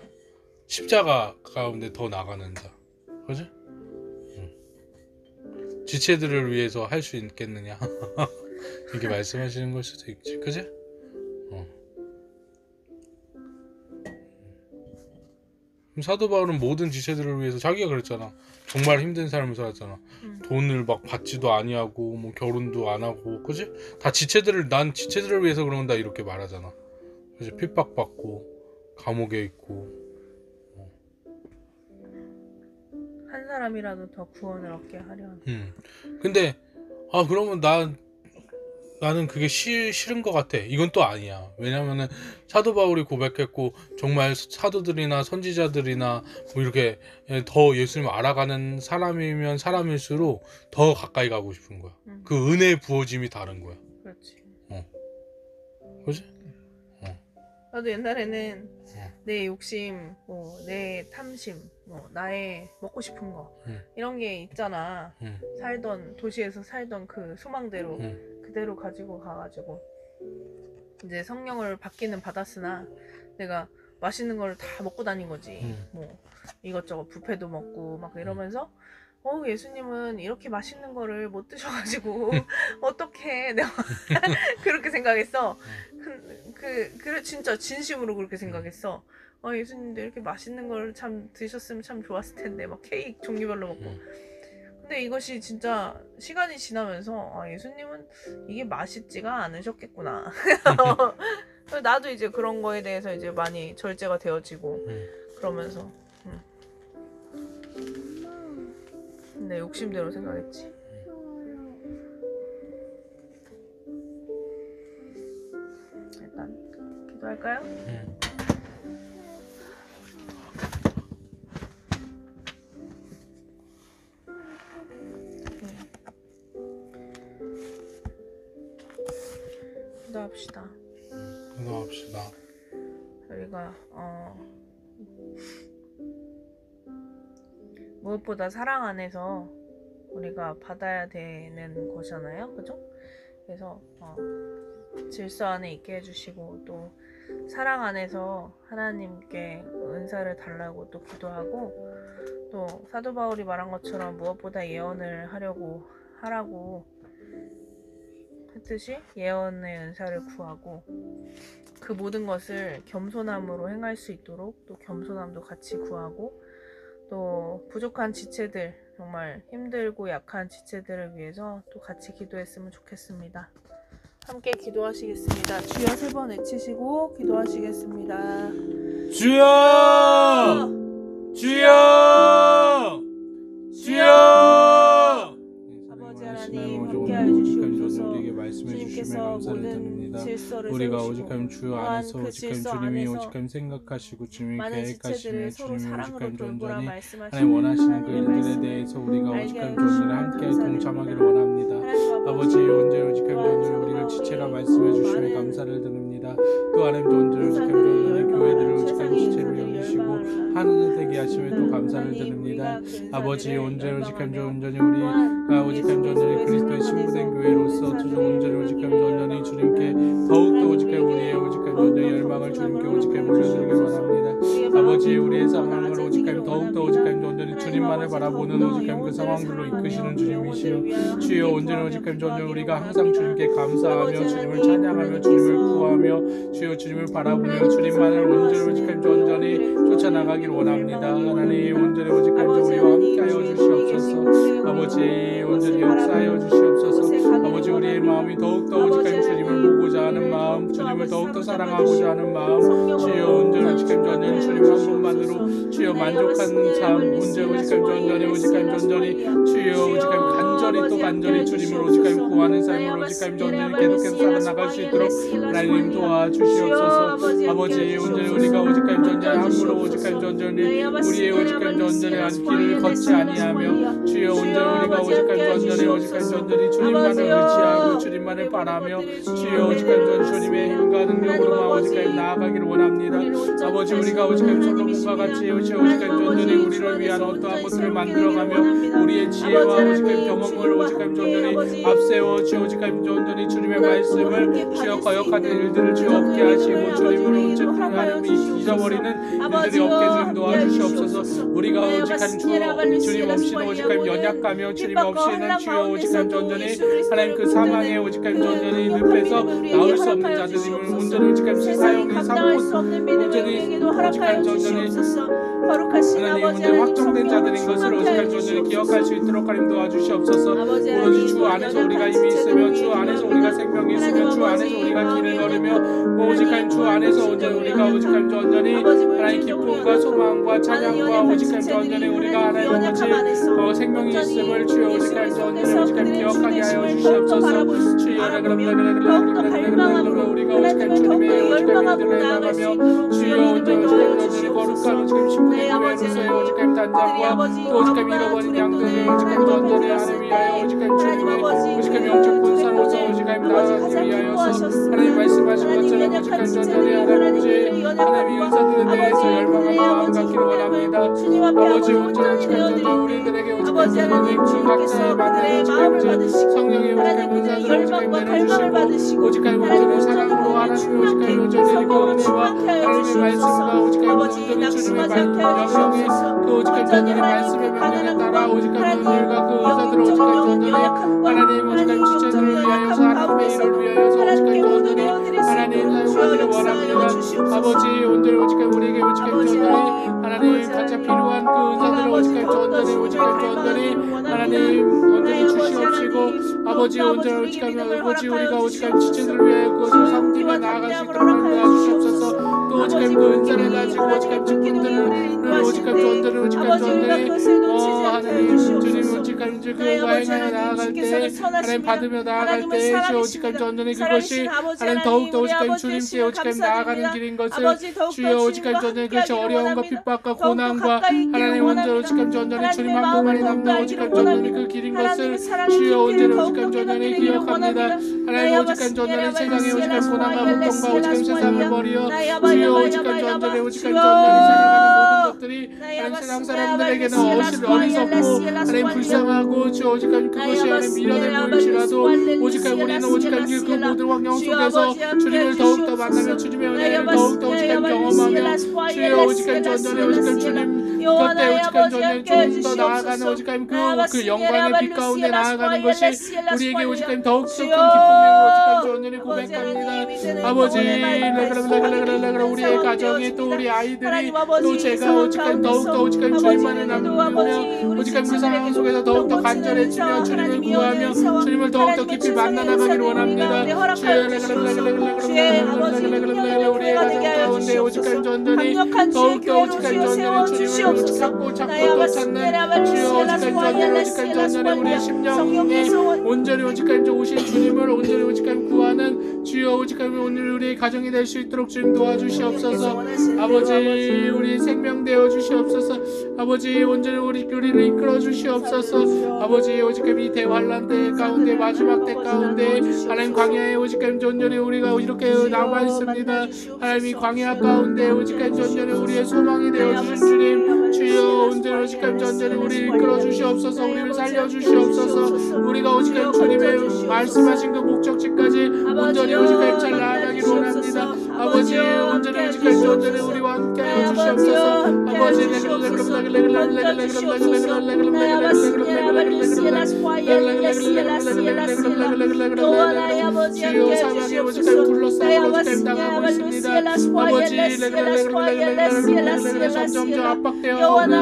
십자가 가운데 더 나가는 자, 그지? 지체들을 위해서 할 수 있겠느냐 이렇게 말씀하시는 걸 수도 있지, 그지? 사도 바울은 모든 지체들을 위해서 자기가 그랬잖아. 정말 힘든 삶을 살았잖아. 돈을 막 받지도 아니하고 뭐 결혼도 안 하고, 그지? 난 지체들을 위해서 그런다 이렇게 말하잖아. 그지? 핍박받고 감옥에 있고. 한 사람이라도 더 구원을 얻게 하려. 근데 그러면 나는 그게 싫은 것 같아. 이건 또 아니야. 왜냐면은 사도 바울이 고백했고 정말 사도들이나 선지자들이나 뭐 이렇게 더 예수님을 알아가는 사람이면 사람일수록 더 가까이 가고 싶은 거야. 그 은혜의 부어짐이 다른 거야. 그렇지. 그지? 나도 옛날에는 내 욕심, 내 탐심, 나의 먹고 싶은 거 이런 게 있잖아. 도시에서 살던 그 소망대로 그대로 가지고 가가지고 이제 성령을 받기는 받았으나 내가 맛있는 걸 다 먹고 다닌 거지. 뭐 이것저것 뷔페도 먹고 막 이러면서 예수님은 이렇게 맛있는 거를 못 드셔가지고 어떻게 내가 그렇게 생각했어. 그래 진짜 진심으로 그렇게 생각했어. 예수님도 이렇게 맛있는 걸 참 드셨으면 참 좋았을 텐데 막 케이크 종류별로 먹고. 근데 이것이 진짜 시간이 지나면서 예수님은 이게 맛있지가 않으셨겠구나. 나도 이제 그런 거에 대해서 이제 많이 절제가 되어지고 그러면서 내 욕심대로 생각했지. 일단 기도할까요? 기도합시다. 우리가 무엇보다 사랑 안에서 우리가 받아야 되는 것이잖아요, 그죠? 그래서 질서 안에 있게 해주시고 또 사랑 안에서 하나님께 은사를 달라고 또 기도하고 또 사도 바울이 말한 것처럼 무엇보다 예언을 하라고 했듯이 예언의 은사를 구하고 그 모든 것을 겸손함으로 행할 수 있도록 또 겸손함도 같이 구하고 또 부족한 지체들, 정말 힘들고 약한 지체들을 위해서 또 같이 기도했으면 좋겠습니다. 함께 기도하시겠습니다. 주여 3번 외치시고 기도하시겠습니다. 주여! 주여! 주여! 아버지 하나님 함께하여 주시옵소서. 우리에게 말씀해 주시며 주님께서 감사를 모든 드립니다. 질서를 우리가 세우시고 오직하면 주 또한 안에서 그 오직하면 질서 주님이 안에서 오직하면 생각하시고 주님이 많은 계획하시며 지체들을 서로 주님이 사랑으로 오직하면 돌보라 온전히 말씀하시는 하나님 원하시는 그 하나님의 일들에 말씀을 대해서 우리가 알게 오직하면 하여 온전히 함께 주시면 동참하기를 감사드립니다. 원합니다. 하나님 아버지 온전히 오직하면 온전히 또한 우리를 우리 지체라 말씀해 주시며 많은 감사를 드립니다. 또 하나님도 온전히 오직하면 온전히 교회들을 오직하면 지체로 여기시고 하나님 되게 하시며 또 감사를 드립니다. 아버지 온전히 오직하면 온전히 우리가 오직하면 온전히 그리스도의 신부된 교회로서 온전히 오직하면 온전히 주님께 더욱더 오직하면 우리의 오직하면 온전히 열망을 주님께 오직하면 올려드리길 원합니다. 아버지 우리의 상황을 오직하면 더욱더 오직하면 온전히 주님만을 바라보는 오직하면 그 상황들로 이끄시는 주님이시여 주여 온전히 오직하면 온전히 우리가 항상 주님께 감사하며 주님을 찬양하며 주님을 구하며 주여 주님을 바라보며 주님만을 온전히 오직하면 온전히 쫓아나가길 원합니다. 하나님 온전히 오직하면 우리와 함께하여 주시옵소서. 아버지 온전히 역사하여 주시옵소서. 아버지 우리의 마음이 더욱더 오직하면 주님을 보고자 하는 마음, 주님을 더욱더 사랑하고자 하는 마음, 주여 온전히 오직하면 온전히 주님 한 분만으로 주여 만족하는 삶, 온전히 오직하면 온전히 오직하면 온전히 주여 오직하면 간절히 또 간절히 주님을 오직하면 구하는 삶을 오직하면 온전히 계속해서 살아나갈 수 있도록 하나님 도와주시옵소서. 아버지 온전히 우리가 오직하면 온전히 함부로 오직하면 온전히 우리의 오직하면 온전히 한 길을 걷지 아니하며 주여 온전히 우리가 오직하면 온전히 주님만을 의지하고 주님만을 바라며 주여 오직하면 주님의 힘과 능력으로만 오직하면 나아가기를 원합니다. 아버지 우리가 오직하면 솔로몬과 같이 오직하면 온전히 우리를 위한 어떠한 것들을 만들어가며 우리의 지혜와 오직하면 경험을 오직하면 온전히 앞세워 주여 오직하면 온전히 주님의 말씀을 주여 거역하는 일들을 주여 없게 하시고 주님을 잊어버리는 일들이 없게 좀 도와주시옵소서. 우리가 오직한 주님 없이는 오직하면 연약하며 주님 없이는 주여 오직하면 온전히 하나님 그 사망의 오직하면 온전히 늪에서 나올 수 없는 자들임을 온전히 오직하면 사형의 삼고 온전히 오직하면 온전히 하나님 온전히 확정된 자들인 것을 오직하면 온전히 기억할 수 있도록 하나님 도와주시옵소서. 오로지 주 안에서 우리가 힘이 있으며 주 안에서 우리가 생명이 있으며 주 안에서 우리가 길을 걸으며 오직하면 주 안에서 온전히 우리가 오직하면 온전히 하나님 기쁨과 소망과 찬양과 오직하면 온전히 우리가 하나님 아버지 생명이 있음을 주여 오직하면 온전히 오직하면 기억하게 하여 주시옵소서. 주여 우리가 오직하면 주님의 오직하면 들에 나가며 주여 온전히 오직하면 거룩한 오직하면 신부의 교회로서의 오직하면 단장과 또 오직하면 잃어버린 양들을 오직하면 온전히 하나님 위하여 오직하면 주님의 오직하면 영적 본사로서 오직하면 나아가기 위하여서 하나님 말씀하신 것처럼 오직하면 온전히 하나님의 은사들에 대해서 열망하고 마음 갖기를 원합니다. 아버지 온전히 오직하면 우리들에게 오직하면 온전히 주 각자의 만남을 오직하면 성령의 오직하면 은사들을 오직하면 내려주시고 오직하면 온전히 사랑으로 하나님의 오직하면 온전히 그 은혜와 하나님의 말씀과 오직하면 온전히 주님의 명령에 그 오직하면 온전히 말씀의 명령에 따라 오직하면 일과 그 의사들을 오직하면 온전히 하나님 오직하면 지체들을 위하여서 하나님의 일을 위하여서 오직하면 온전히 하나님 사용하기를 원합니다. 아버지 온전히 오직하면 우리에게 오직하면 온전히 하나님 각자 필요한 그 의사들을 오직하면 온전히 하나님 온전히 주시옵시고 아버지 온전히 오직하면 아버지 우리가 오직하면 지체들을 위하여 그것을 섬기며 나아갈 수 있도록 도와주시옵소서. 또 오직하면 그 은사를 가지고 오직하면 직분들을 오직하면 온전히 하나님 주님 오직하면 그 와행하여 나아갈 때 하나님 받으며 나아갈 때 주 오직하면 온전히 그것이 하나님 더욱더 오직하면 주님께 오직하면 나아가는 길인 것을 주여 오직하면 온전히 그것이 어려움과 핍박과 고난과 하나님 온전히 오직하면 온전히 주님 한 분만이 남는 오직하면 온전히 그 길인 것을 주여 온전히 오직하면 온전히 기억합니다. 하나님 오직하면 온전히 세상에 오직하면 고난과 고통과 오직하면 세상을 버리어 주여 오직하면 온전히 살아가는 모든 것들이 하나님 세상 사람들에게는 어리석고 하나님 불쌍하고 주 오직하면 그것이 하나님 미련해 보일지라도 오직하면 우리는 오직하면 그 모든 환경 속에서 주님을 더욱더 만나며 주님의 은혜를 더욱더 오직한 경험하며 주여 오직한 전전에 오직한 주님 곁에 오직한 전전에 조금 더 나아가는 오직한 그 영광의 빛 가운데 나아가는 것이 우리에게 오직한 더욱더 큰 기쁨의 오직한 전전을 고백합니다. 아버지 우리의 가정에 또 우리 아이들이 또 제가 오직한 더욱더 오직한 주님만을 나누며 오직한 그 상황 속에서 더욱더 간절해지며 주님을 구하며 주님을 더욱더 깊이 만나나가기를 원합니다. 주여 우리의 가정 가운데 오직한 전전이 더욱더 오직한 전전이 주님을 찾고 또 찾는 주여 오직한 전전에 우리의 심령에 온전히 오직한 오신 주님을 온전히 오직한 구하는 주여 오직한 오늘 우리의 가정이 될 수 있도록 주님 도와주시옵소서. 아버지 우리 생명 되어 주시옵소서. 아버지 온전히 우리를 이끌어 주시옵소서. 아버지 오직한 이 대환란 때 가운데 마지막 때 가운데 하나님 광야에 오직한 전전에 우리가 이렇게 남아 있습니다. 하나님 이 광야 가운데 오직한 전전에 우리의 소망이 되어 주신 주님 주여 온전히 오직한 전전에 우리를 이끌어 주시옵소서. 우리를 살려 주시옵소서. 우리가 오직한 주님의 말씀하신 그 목적지까지 온전히 오직한 잘 나아가기를 원합니다. 아버지 온전히 오직한 전전에 우리와 함께 하여 주시옵소서. 아버지 주여 사막에 오직한 굴러싸고 오직한 당하고 있습니다. 아버지 점점 압박되어 오는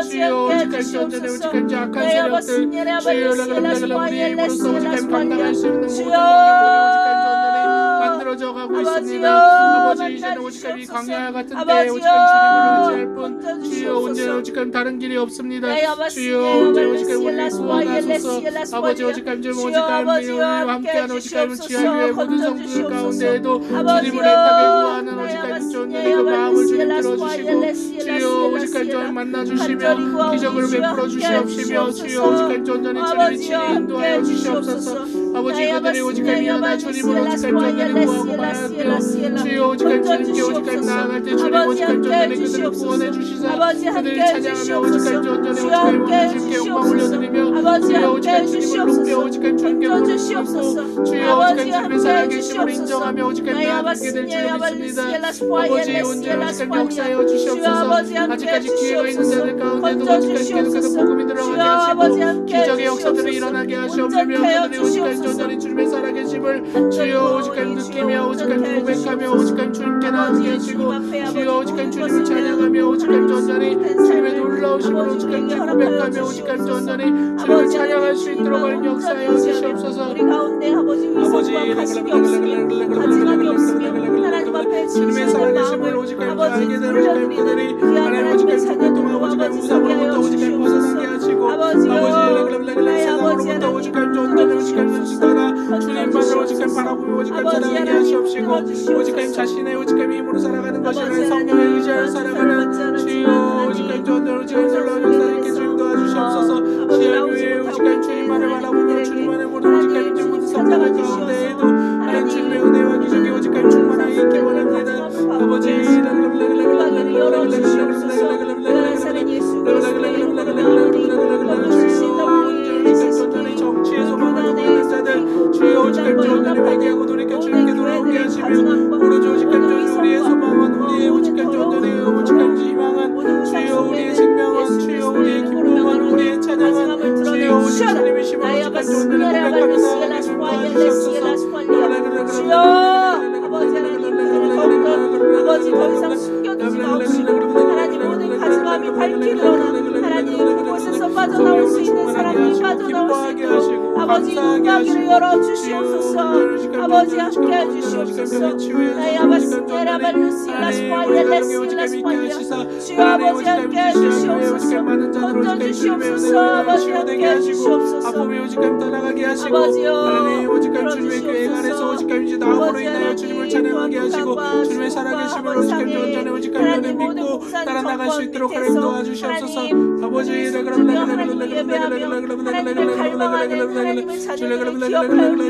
주여 오직한 전전에 오직한 악한 세력들 주여 우리의 힘으로써 오직한 감당할 수 있는 모든 오직한 전전에 만들어져 가고 있습니다. 아버지 이제는 오직한 이 광야 같은 때에 오직한 주님을 의지할 뿐 주여 온전히 오직한 다른 길이 없습니다. 주여 온전히 오직한 우리를 구원하소서. 아버지 오직한 주님 오직한 우리와 함께하는 오직한 지하교회 모든 성도들 가운데에도 주님을 애타게 구하는 오직한 전전의 그 마음을 주님 들어주시고 주여 오직한 전 만나주시며 기적을 베풀어 주시옵시며 주여 오직한 전전의 주님이 친히 인도하여 주시옵소서. 아버지 그들의 오직한 미안한 주님을 오직한 전전에 구하고 말하며 주여 오직한 주님께 오직한 나아갈 때 주님 오직한 전전에 그들을 구원해 주시사 그들을 찬양하며 오직한 전전에 오직한 주님께 영광 올려드리며 주여 오직한 주님을 높여 오직한 주님께 무릎 꿇고 주여 오직한 주님의 살아계심을 인정하며 오직한 나아가게 될 줄 믿습니다. 아버지 온전히 오직한 역사하여 주시옵소서. 아직까지 기회가 있는 자들 가운데도 오직한 계속해서 복음이 들어가게 하시고 기적의 역사들을 일어나게 하시옵시며 그들의 오직한 전전히 주님의 살아계심을 주여 오직한 느끼며 오직한 고백하며 오직한 주님께 나아가게 하시고 주여 오직한 주님을 찬양하며 오직한 전전이 주님의 놀라우심을 오직한 주님 고백하며 오직한 전전이 주님을 찬양할 수 있도록 하는 역사하여 주시옵소서. 아버지 주님의 살아계심을 오직한 자 알게 된 오직한 분들이 하나님 오직한 죽을 동안 오직한 우상으로부터 오직한 벗어나게 하시고 아버지 세상으로부터 오직한 전전에 오직한 눈치다가 주님만을 오직한 바라보며 오직한 자라게 하시옵시고 오직한 자신의 오직한 힘으로 살아가는 것이 아니라 성령에 의지하여 살아가는 주여 오직한 전전 오직한 놀라운 역사님께 주님 도와주시옵소서. 지하교회에 오직한 주님만을 바라보며 주님만의 모든 오직한 인정 모든 성령의 가운데에도 하나님 주님의 은혜와 기적의 오직한 충만하게 있기 원합니다. 아버지 정치의 소망을 놓는 자들 주여 오직한 전전을 회개하고 돌이켜 주님께 돌아오게 하시며 오로지 오직한 전전 우리의 소망은 우리의 오직한 전전의 오직한 희망은 주여 우리의 생명은 주여 우리의 기쁨은 우리의 찬양은 주여 오직 주님이시면 오직한 전전을 고백하며 나아가게 도와주시옵소서. 아버지 더 이상 숨겨두지가 없이 하나님 모든 가슴마음이 밝히 드러나 하나님 그곳에서 빠져나올 수 있는 사람이 빠져나올 수 있도록 아버지 눈가기를 열어주시옵소서. 아버지 함께해 주시옵소서. 나의 아버지 주여 아버지 함께해 주시옵소서. 건져주시옵소서. 아버지 함께해 주시옵소서. 아픔의 오직함 떠나가게 하시고 아버지여 하나님 오직한 주님의 교회 안에서 오직함 이제 나음으로 인하여 주님을 찬양하게 하시고 주님의 하나님의 살아계심을 오직 하나님 온전히 오직 하나님 믿고 따라 나갈 수 있도록 하나님 도와주시옵소서. 아버지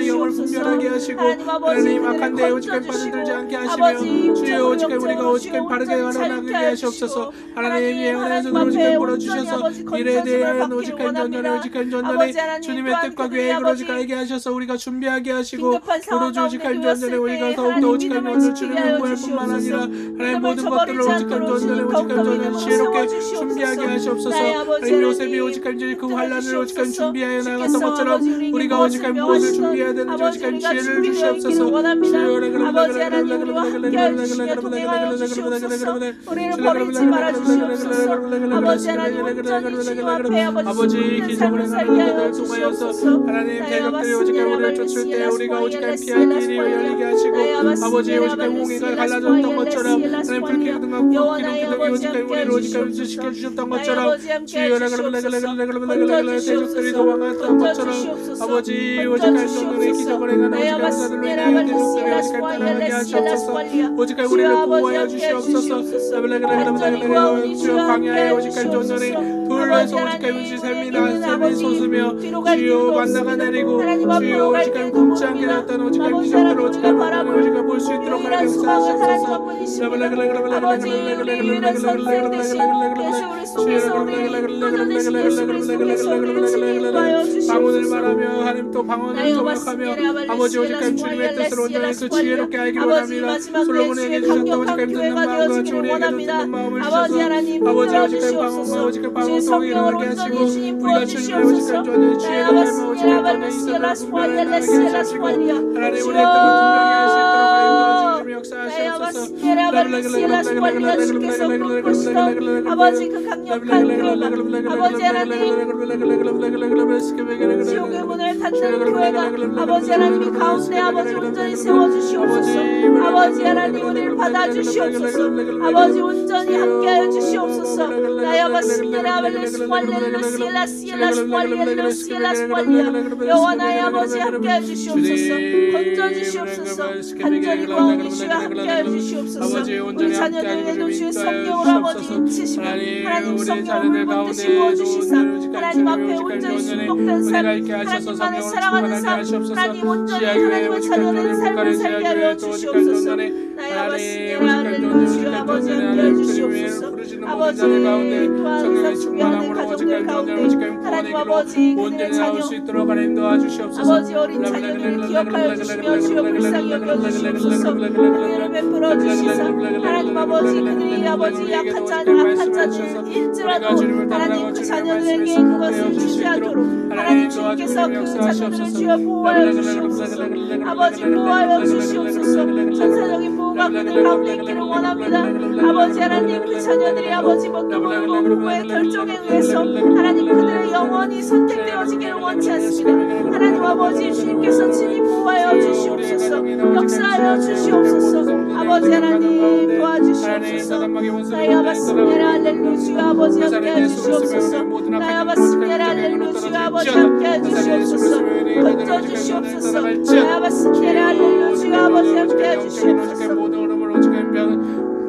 영을 분별하게 하시고 하나님 악한 데에 오직 빠져들지 않게 하시며 주여 오직 우리가 오직 바르게 걸어나가게 하시옵소서. 하나님 예언에서 오직 보여주셔서 미래에 대한 오직 전전에 오직 전전에 주님의 뜻과 계획을 오직 알게 하셔서 우리가 준비하게 하시고 오로지 오직 전전에 우리가 더욱더 오직 전전을 주님을 구할 뿐만 아니라 하나님 모든 것들을 오직 전전에 오직 전전을 지혜롭게 준비하게 하시옵소서. 하나님 요셉이 오직 그 환란을 오직 준비하여 나갔던 것처럼 우리가 오직 무엇을 준비해야 되는지 오직 지혜를 주시옵소서. 아버지 기적을 하나님을 통하여서 하나님 대적들이 오직 우리를 쫓을 때 우리가 오직 피할 길이 열리게 하시고 아버지 오직 홍해가 갈라졌던 것처럼 하나님 불기둥과 기둥이 오직 우리를 오직 지켜주셨던 것처럼 주여 대적들이 도망갔던 것처럼 아버지 오직 하나님의 기적을 행하는 오직 감사들로 인하여 대적들이 오직 따라가게 하시옵소서. 오직 우리를 보호하여 주시옵소서. 주여 광야에 오직 전전에 돌에서 오직 음식 샘이 솟으며 주여 만나가 내리고 주여 오직 굶지 않게 되었던 오직 기적들을 오직 볼 수 있도록 하나님 역사하시옵소서. 방언을 말하며 하나님 또 방언을 통역하며 아버지 오직 주님의 뜻을 온전히 지혜롭게 알기를 원합니다. 솔로몬에게 주셨던 오직 듣는 마음과 같이 우리에게도 듣는 마음을 주셔서 아버지 오직 방언과 오직 방언 통해 이루게 하시고 우리가 주님의 오직 전전의 지혜롭게 하며 오직 전전의 이들을 분별해 나가게 하시고 하나님 우리의 뜻을 분명히 할 수 있도록 하나님 도와주시며 역사하시옵소서. 아버지 그 강력한 아버지 하나님 지옥의 문을 닫는 교회가 아버지 하나님 가운데 아버지 온전히 세워주시옵소서. 아버지 하나님 우리를 받아주시옵소서. 아버지 온전히 함께하여 주시옵소서. 여호와의 아버지 함께하여 주시옵소서. 건져주시옵소서. 간절히 구하오니 주여 함께하여 주시옵소서. 우리 자녀들에게도 주의 성령으로 아버지 인치시고 하나님 성령을 반드시 부어주시사 하나님 앞에 온전히 순복된 삶 하나님만을 사랑하는 삶 하나님 온전히 하나님의 자녀된 삶을 살게 하여 주시옵소서. 나의 아버지 주여 아버지 함께해 주시옵소서. 아버지 또한 항상 충만한 가정들 가운데 하나님 아버지 그들의 자녀 아버지 어린 자녀들을 기억하여 주시며 주여 불쌍히 여겨주시옵소서. 은혜를 베풀어 주시사 하나님 아버지 그들이 아버지 악한 자는 일지라도 하나님 그 자녀들에게 그것을 주지 않도록 하나님 주님께서 그 자녀들을 주여 보호하여 주시옵소서. 아버지 보호하여 주시옵소서. 천사적인 보호가 그들 가운데 있기를 원합니다. 아버지 하나님 그 자녀들이 아버지 뭣도 모르고 부모의 결정에 의해서 하나님 그들의 영원히 선택되어지기를 원치 않습니다. 하나님 아버지 주님께서 친히 보호하여 주시옵소서. 역사하여 주시옵소서. 아버지 하나님 도와주시옵소서. 나의 아바스메라 할렐루야 아버지 함께해 주시옵소서. 나의 아바스메라 할렐루야 아버지 함께해 주시옵소서. 건져주시옵소서. 나의 아바스메라 할렐루야 아버지 함께해 주시옵소서.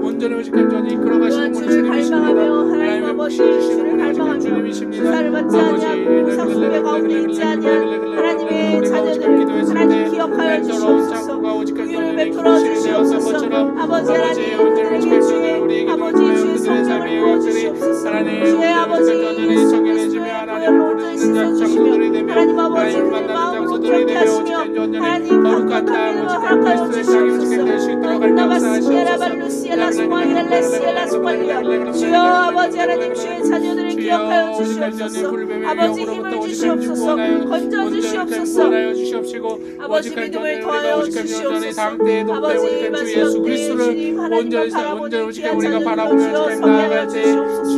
온전히 오직 전전이 이끌어가시는 주를 갈망하며 하나님 아버지 주를 갈망하며 주사를 받지 아니하고 상속의 가운데 있지 아니한 하나님의 자녀들 하나님 기억하여 주시옵소서. 위를 베풀어 주시옵소서. 아버지 하나님 그들에게 주의 아버지 주의 성령을 부어주시옵소서. 주의 아버지 성령의 보혈로 온전히 씻어주시며 하나님 아버지 그들의 마음을 온전히 하시며 하나님 각각 하나님을 허락하여 주시옵소서. 나바스케라 발루시에라 주여 아버지 하나님 주의 자녀들을 기억하여 주시옵소서. 아버지 힘을 주시옵소서. 건져 주시옵소서. 아버지 믿음을 더하여 주시옵소서. 아버지 마지막 주님 하나님을 바라보는 귀한 자녀들로 주여 성령하여 주시옵소서.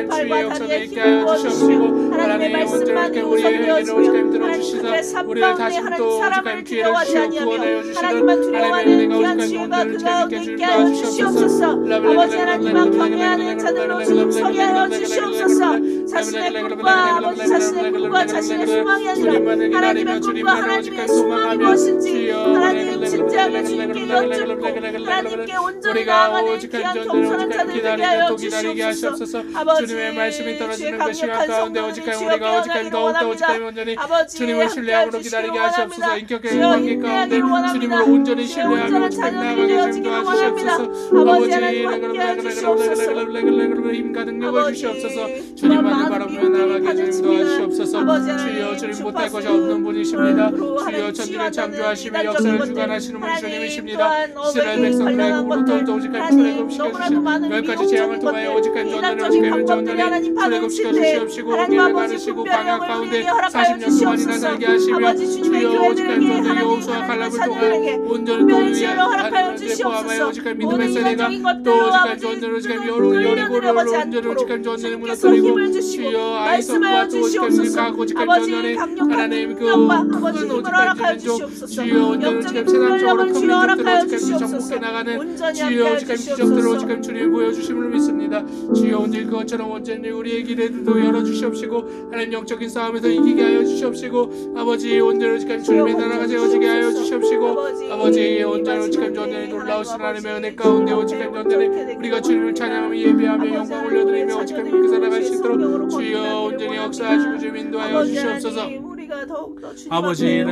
발과 다리에 힘을 부어주시며 하나님의 말씀만이 우선되어지며 하나님 그들의 삶 가운데 하나님 사람을 두려워하지 아니하며 하나님만 두려워하는 귀한 지혜가 그 가운데 있게 하여 주시옵소서. 아버지 하나님만 경외하는 자들로 주님 서게 하여 주시옵소서. 자신의 꿈과 아버지 자신의 꿈과 자신의 소망이 아니라 하나님의 꿈과 하나님의 소망이 무엇인지 하나님 진지하게 주님께 여쭙고 하나님께 온전히 나아가는 귀한 겸손한 자들 되게 하여 주시옵소서. 아버지 주님의 말씀이 떨어지는 그 시간 강력한 가운데 성령을 오직하여 주여 우리가 오직하여 깨어나기를 더욱더 오직하여 원합니다. 온전히 아버지 주님을 신뢰함으로 기다리게 하시옵소서. 인격의 관계 가운데 주님을 온전히 신뢰하며 오직하여 나아가게 좀 도와주시옵소서. 아버지 힘과 능력을 주시옵소서. 주님만을 바라보며 나아가게 좀 도와주시옵소서. 주여 주님 못할 것이 없는 분이십니다. 주여 천지를 창조하시며 역사를 주관하시는 분이 주님이십니다. 이스라엘 백성들의 애굽으로부터 오직하여 출애굽시켜 주신 열 가지 재앙을 통하여 오직한 전원을 오직하여 전원에 출애굽시켜 주시옵시고 홍해를 가르시고 광야 가운데 40년 동안이나 살게 하시며 주여 오직한 전원 여호수아 갈렙을 통하여 온전히 또 위에 하나님을 포함하여 오직한 믿음의 세대가 또 오직한 전원을 오직한 여리고를 온전히 오직한 전원을 무너뜨리고 주여 아이성과 또 오직한 밀가하고 오직한 전원에 하나님 그 큰 오직한 민족 주여 온전히 오직한 세상적으로 큰 민족들을 오직한 정복해 나가는 주여 오직한 기적들을 오직한 주님이 보여주심을 믿습니다. 주여 오늘 그것처럼 온전히 우리의 길에도 열어주시옵시고 하나님 영적인 싸움에서 이기게 하여 주시옵시고 아버지 온전히 오직한 주님의 나라가 세워지게 하여 주시옵시고 아버지 온전히 오직한 전쟁에 놀라우신 하나님의 은혜 가운데 오직한 전쟁에 우리가 주님을 찬양하며 예배하며 영광 올려드리며 오직한 믿고 살아갈 수 있도록 주여 온전히 역사하시고 주님 인도하여 주시옵소서. 아버지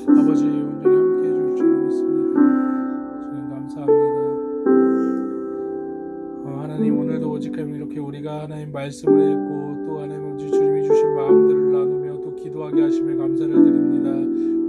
아버지 온전히 함께 해줄 줄 믿습니다. 주님 감사합니다. 하나님 오늘도 오직하며 이렇게 우리가 하나님 말씀을 읽고 또 하나님 주님이 주신 마음들을 나누며 또 기도하게 하심에 감사를 드립니다.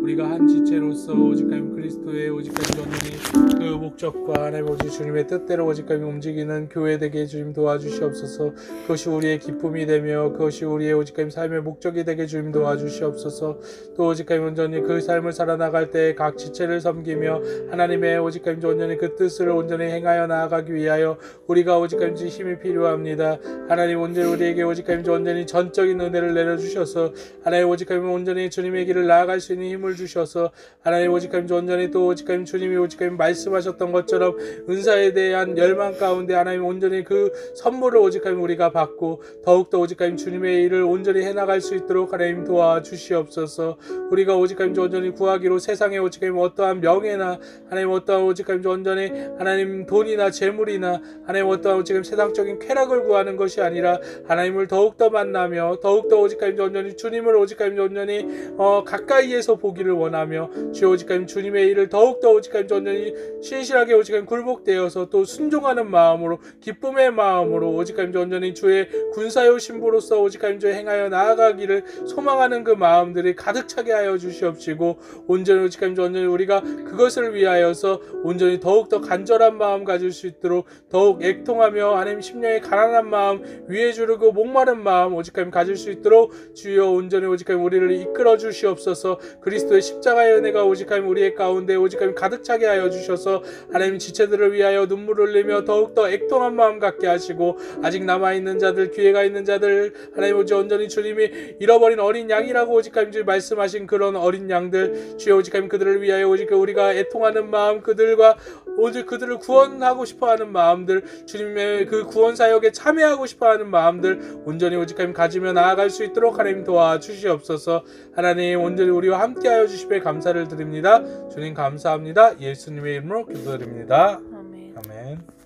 우리가 한 지체로서 오직하며 그리스도의 오직한 전원이 그 목적과 하나님 오직 주님의 뜻대로 오직하며 움직이는 교회 되게 주님 도와주시옵소서. 그것이 우리의 기쁨이 되며 그것이 우리의 오직하며 삶의 목적이 되게 주님 도와주시옵소서. 또 오직하며 온전히 그 삶을 살아나갈 때 각 지체를 섬기며 하나님의 오직하며 온전히 그 뜻을 온전히 행하여 나아가기 위하여 우리가 오직하며 힘이 필요합니다. 하나님 온전히 우리에게 오직하며 온전히 전적인 은혜를 내려주셔서 하나님 오직하며 온전히 주님의 길을 나아갈 수 있는 힘을 주셔서 하나님 오직하며 온전히 또 오직하며 주님이 오직하며 말씀하셨던 것처럼 은사에 대한 열망 가운데 하나님 온전히 그 선물을 오직하며 우리가 받고 더욱더 오직하며 주님의 일을 온전히 해나갈 수 있도록 하나님 도와주시옵소서. 우리가 오직하며 온전히 구하기로 세상에 오직하며 어떠한 명예나 하나님 어떠한 오직하며 온전히 하나님 돈이나 재물이나 하나님 어떠한 오직하며 세상적인 쾌락을 구하는 것이 아니라 하나님을 더욱더 만나며 더욱더 오직하며 온전히 주님을 오직하며 온전히 가까이에서 보기를 원하며 주여 오직하며 주님의 일을 더욱더 오직하며 온전히 신실하게 오직하며 굴복되어서 또 순종하는 마음으로 기쁨의 마음으로 오직하며 온전히 주의 군사요 신부로서 오직하며 행하여 나아가기를 소망하는 그 마음들이 가득 차게 하여 주시옵시고 온전히 오직하며 온전히 우리가 그것을 위하여서 온전히 더욱더 간절한 마음 가질 수 있도록 더욱 애통하며 하나님 심령의 가난한 마음 위에 주르고 목마른 마음 오직하며 가질 수 있도록 주여 온전히 오직하며 우리를 이끌어 주시옵소서. 그리스도의 십자가의 은혜가 오직하며 우리의 가운데 오직하며 가득 차게 하여 주셔서 하나님 지체들을 위하여 눈물을 흘리며 더욱더 애통한 마음 갖게 하시고 아직 남아있는 자들 기회가 있는 자들 하나님 오직 온전히 주님이 잃어버린 어린 양이라고 오직하며 말씀하신 그런 어린 양들 주여 오직하며 그들을 위하여 오직 우리가 애통하는 마음 그들과 오직 그들을 구원하고 싶어하는 마음들 주님의 그 구원 사역에 참여하고 싶어하는 마음들 온전히 오직하며 가지며 나아갈 수 있도록 하나님 도와주시옵소서. 하나님 온전히 우리와 함께하여 주시며 감사를 드립니다. 주님 감사합니다. 예수님의 이름으로 기도드립니다. 아멘. 아멘.